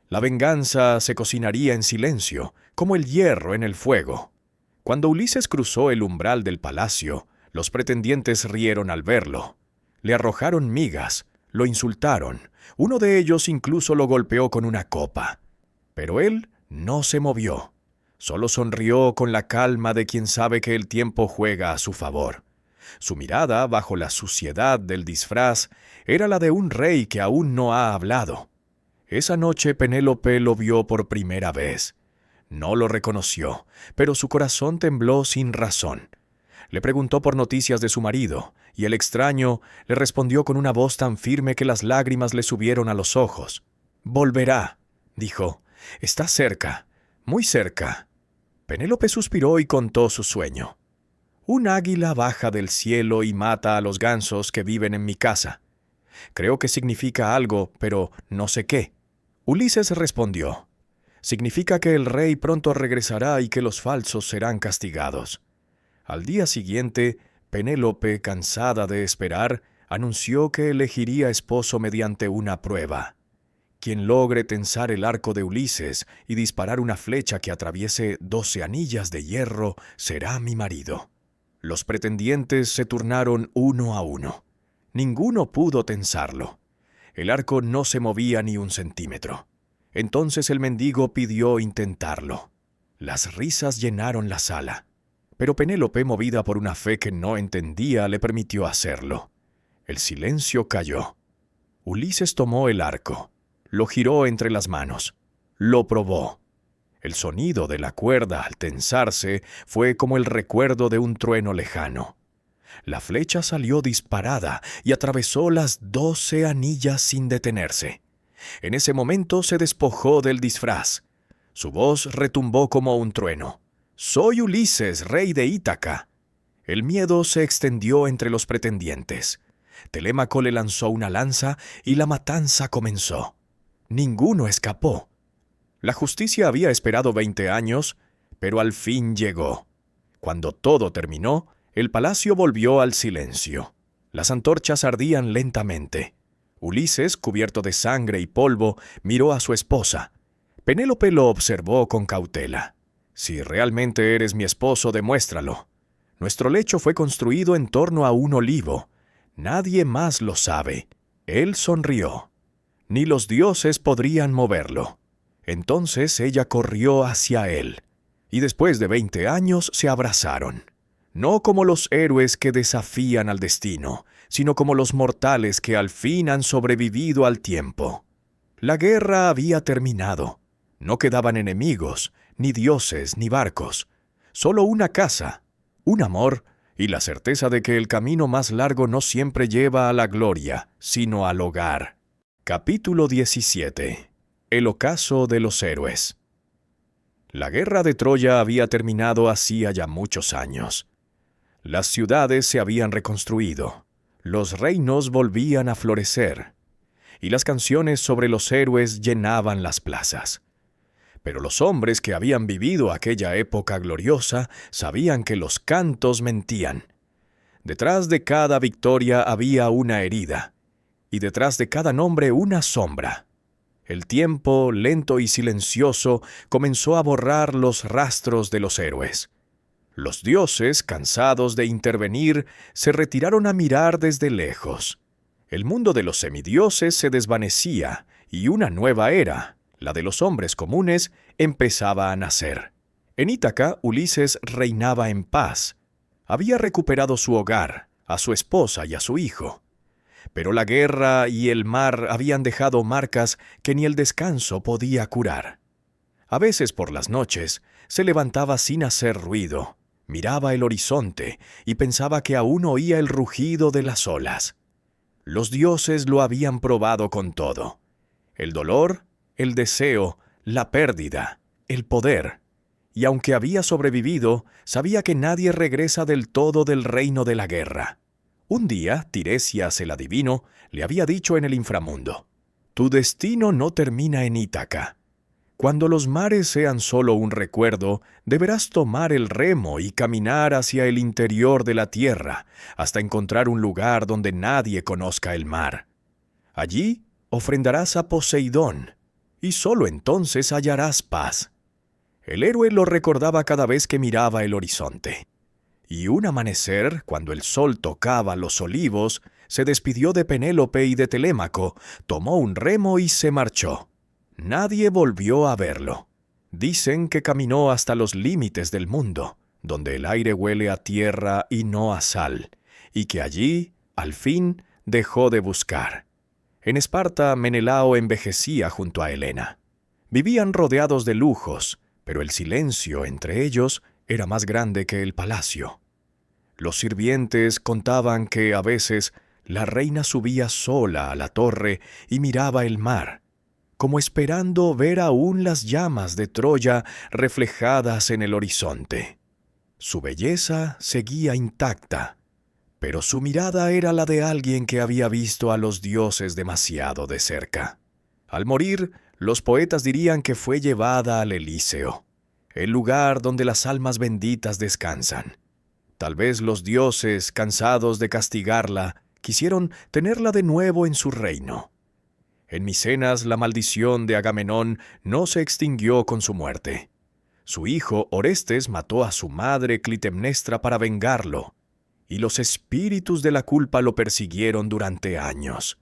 La venganza se cocinaría en silencio, como el hierro en el fuego. Cuando Ulises cruzó el umbral del palacio, los pretendientes rieron al verlo. Le arrojaron migas, lo insultaron. Uno de ellos incluso lo golpeó con una copa. Pero él no se movió. Solo sonrió con la calma de quien sabe que el tiempo juega a su favor. Su mirada, bajo la suciedad del disfraz, era la de un rey que aún no ha hablado. Esa noche Penélope lo vio por primera vez. No lo reconoció, pero su corazón tembló sin razón. Le preguntó por noticias de su marido, y el extraño le respondió con una voz tan firme que las lágrimas le subieron a los ojos. «Volverá», dijo. «Está cerca, muy cerca». Penélope suspiró y contó su sueño. «Un águila baja del cielo y mata a los gansos que viven en mi casa. Creo que significa algo, pero no sé qué». Ulises respondió: «Significa que el rey pronto regresará y que los falsos serán castigados». Al día siguiente, Penélope, cansada de esperar, anunció que elegiría esposo mediante una prueba. Quien logre tensar el arco de Ulises y disparar una flecha que atraviese 12 anillas de hierro será mi marido. Los pretendientes se turnaron uno a uno. Ninguno pudo tensarlo. El arco no se movía ni un centímetro. Entonces el mendigo pidió intentarlo. Las risas llenaron la sala. Pero Penélope, movida por una fe que no entendía, le permitió hacerlo. El silencio cayó. Ulises tomó el arco, lo giró entre las manos, lo probó. El sonido de la cuerda al tensarse fue como el recuerdo de un trueno lejano. La flecha salió disparada y atravesó las 12 anillas sin detenerse. En ese momento se despojó del disfraz. Su voz retumbó como un trueno. «Soy Ulises, rey de Ítaca». El miedo se extendió entre los pretendientes. Telémaco le lanzó una lanza y la matanza comenzó. Ninguno escapó. La justicia había esperado 20 años, pero al fin llegó. Cuando todo terminó, el palacio volvió al silencio. Las antorchas ardían lentamente. Ulises, cubierto de sangre y polvo, miró a su esposa. Penélope lo observó con cautela. «Si realmente eres mi esposo, demuéstralo. Nuestro lecho fue construido en torno a un olivo. Nadie más lo sabe». Él sonrió. Ni los dioses podrían moverlo. Entonces ella corrió hacia él, y después de 20 años se abrazaron. No como los héroes que desafían al destino, sino como los mortales que al fin han sobrevivido al tiempo. La guerra había terminado. No quedaban enemigos, ni dioses, ni barcos. Solo una casa, un amor y la certeza de que el camino más largo no siempre lleva a la gloria, sino al hogar. Capítulo 17. El ocaso de los héroes. La guerra de Troya había terminado hacía ya muchos años. Las ciudades se habían reconstruido, los reinos volvían a florecer, y las canciones sobre los héroes llenaban las plazas. Pero los hombres que habían vivido aquella época gloriosa sabían que los cantos mentían. Detrás de cada victoria había una herida, y detrás de cada nombre una sombra. El tiempo, lento y silencioso, comenzó a borrar los rastros de los héroes. Los dioses, cansados de intervenir, se retiraron a mirar desde lejos. El mundo de los semidioses se desvanecía, y una nueva era, la de los hombres comunes, empezaba a nacer. En Ítaca, Ulises reinaba en paz. Había recuperado su hogar, a su esposa y a su hijo. Pero la guerra y el mar habían dejado marcas que ni el descanso podía curar. A veces por las noches se levantaba sin hacer ruido, miraba el horizonte y pensaba que aún oía el rugido de las olas. Los dioses lo habían probado con todo: el dolor, el deseo, la pérdida, el poder. Y aunque había sobrevivido, sabía que nadie regresa del todo del reino de la guerra. Un día, Tiresias el adivino le había dicho en el inframundo: «Tu destino no termina en Ítaca. Cuando los mares sean solo un recuerdo, deberás tomar el remo y caminar hacia el interior de la tierra, hasta encontrar un lugar donde nadie conozca el mar. Allí ofrendarás a Poseidón, y solo entonces hallarás paz». El héroe lo recordaba cada vez que miraba el horizonte. Y un amanecer, cuando el sol tocaba los olivos, se despidió de Penélope y de Telémaco, tomó un remo y se marchó. Nadie volvió a verlo. Dicen que caminó hasta los límites del mundo, donde el aire huele a tierra y no a sal, y que allí, al fin, dejó de buscar. En Esparta, Menelao envejecía junto a Helena. Vivían rodeados de lujos, pero el silencio entre ellos era más grande que el palacio. Los sirvientes contaban que, a veces, la reina subía sola a la torre y miraba el mar, como esperando ver aún las llamas de Troya reflejadas en el horizonte. Su belleza seguía intacta, pero su mirada era la de alguien que había visto a los dioses demasiado de cerca. Al morir, los poetas dirían que fue llevada al Elíseo, el lugar donde las almas benditas descansan. Tal vez los dioses, cansados de castigarla, quisieron tenerla de nuevo en su reino. En Micenas, la maldición de Agamenón no se extinguió con su muerte. Su hijo Orestes mató a su madre Clitemnestra para vengarlo, y los espíritus de la culpa lo persiguieron durante años.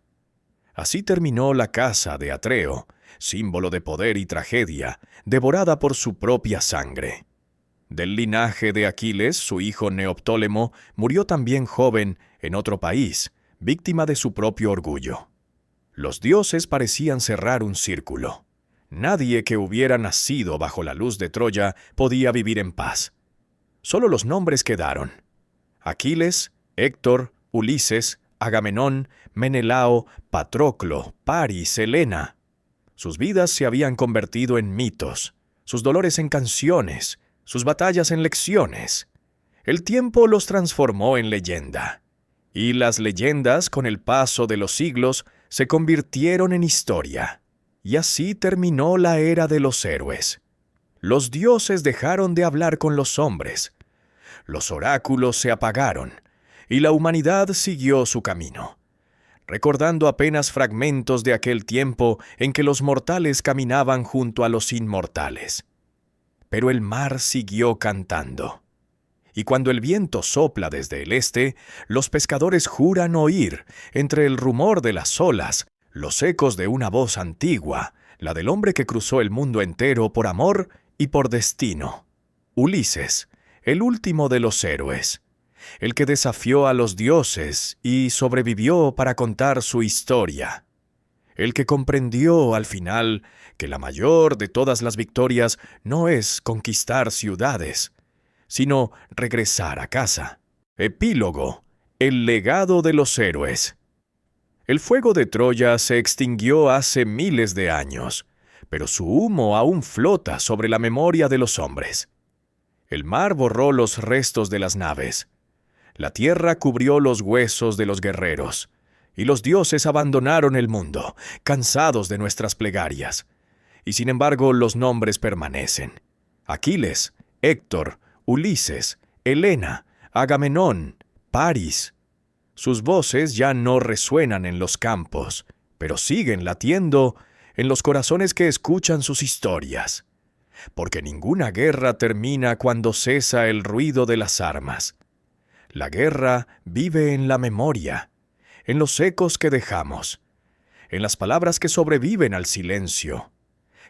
Así terminó la casa de Atreo, símbolo de poder y tragedia, devorada por su propia sangre. Del linaje de Aquiles, su hijo Neoptólemo murió también joven en otro país, víctima de su propio orgullo. Los dioses parecían cerrar un círculo. Nadie que hubiera nacido bajo la luz de Troya podía vivir en paz. Solo los nombres quedaron: Aquiles, Héctor, Ulises, Agamenón, Menelao, Patroclo, Paris, Helena. Sus vidas se habían convertido en mitos, sus dolores en canciones, sus batallas en lecciones. El tiempo los transformó en leyenda, y las leyendas, con el paso de los siglos, se convirtieron en historia. Y así terminó la era de los héroes. Los dioses dejaron de hablar con los hombres. Los oráculos se apagaron, y la humanidad siguió su camino, recordando apenas fragmentos de aquel tiempo en que los mortales caminaban junto a los inmortales. Pero el mar siguió cantando. Y cuando el viento sopla desde el este, los pescadores juran oír, entre el rumor de las olas, los ecos de una voz antigua, la del hombre que cruzó el mundo entero por amor y por destino. Ulises, el último de los héroes, el que desafió a los dioses y sobrevivió para contar su historia. El que comprendió al final que la mayor de todas las victorias no es conquistar ciudades, sino regresar a casa. Epílogo: el legado de los héroes. El fuego de Troya se extinguió hace miles de años, pero su humo aún flota sobre la memoria de los hombres. El mar borró los restos de las naves. La tierra cubrió los huesos de los guerreros, y los dioses abandonaron el mundo, cansados de nuestras plegarias. Y sin embargo los nombres permanecen: Aquiles, Héctor, Ulises, Helena, Agamenón, Paris. Sus voces ya no resuenan en los campos, pero siguen latiendo en los corazones que escuchan sus historias. Porque ninguna guerra termina cuando cesa el ruido de las armas. La guerra vive en la memoria, en los ecos que dejamos, en las palabras que sobreviven al silencio.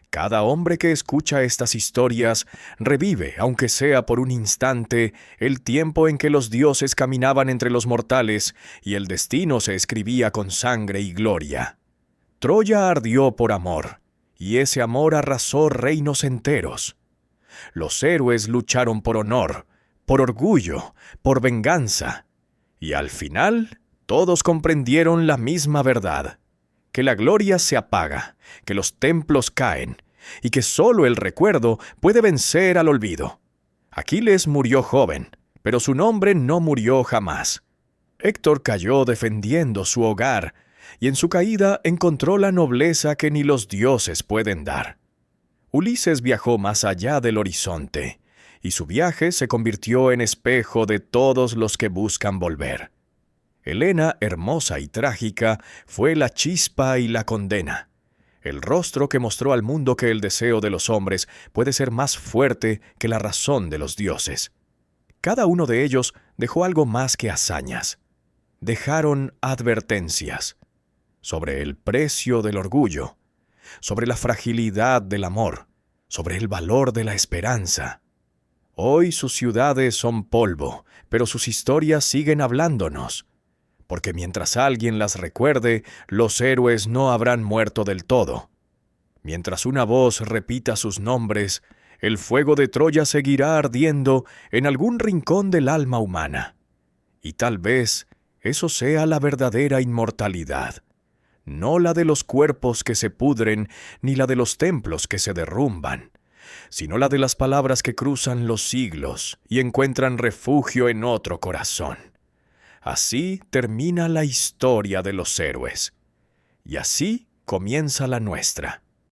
Cada hombre que escucha estas historias revive, aunque sea por un instante, el tiempo en que los dioses caminaban entre los mortales y el destino se escribía con sangre y gloria. Troya ardió por amor, y ese amor arrasó reinos enteros. Los héroes lucharon por honor, por orgullo, por venganza, y al final todos comprendieron la misma verdad: que la gloria se apaga, que los templos caen, y que solo el recuerdo puede vencer al olvido. Aquiles murió joven, pero su nombre no murió jamás. Héctor cayó defendiendo su hogar, y en su caída encontró la nobleza que ni los dioses pueden dar. Ulises viajó más allá del horizonte, y su viaje se convirtió en espejo de todos los que buscan volver. Helena, hermosa y trágica, fue la chispa y la condena, el rostro que mostró al mundo que el deseo de los hombres puede ser más fuerte que la razón de los dioses. Cada uno de ellos dejó algo más que hazañas. Dejaron advertencias sobre el precio del orgullo, sobre la fragilidad del amor, sobre el valor de la esperanza. Hoy sus ciudades son polvo, pero sus historias siguen hablándonos, porque mientras alguien las recuerde, los héroes no habrán muerto del todo. Mientras una voz repita sus nombres, el fuego de Troya seguirá ardiendo en algún rincón del alma humana. Y tal vez eso sea la verdadera inmortalidad, no la de los cuerpos que se pudren, ni la de los templos que se derrumban, sino la de las palabras que cruzan los siglos y encuentran refugio en otro corazón. Así termina la historia de los héroes, y así comienza la nuestra.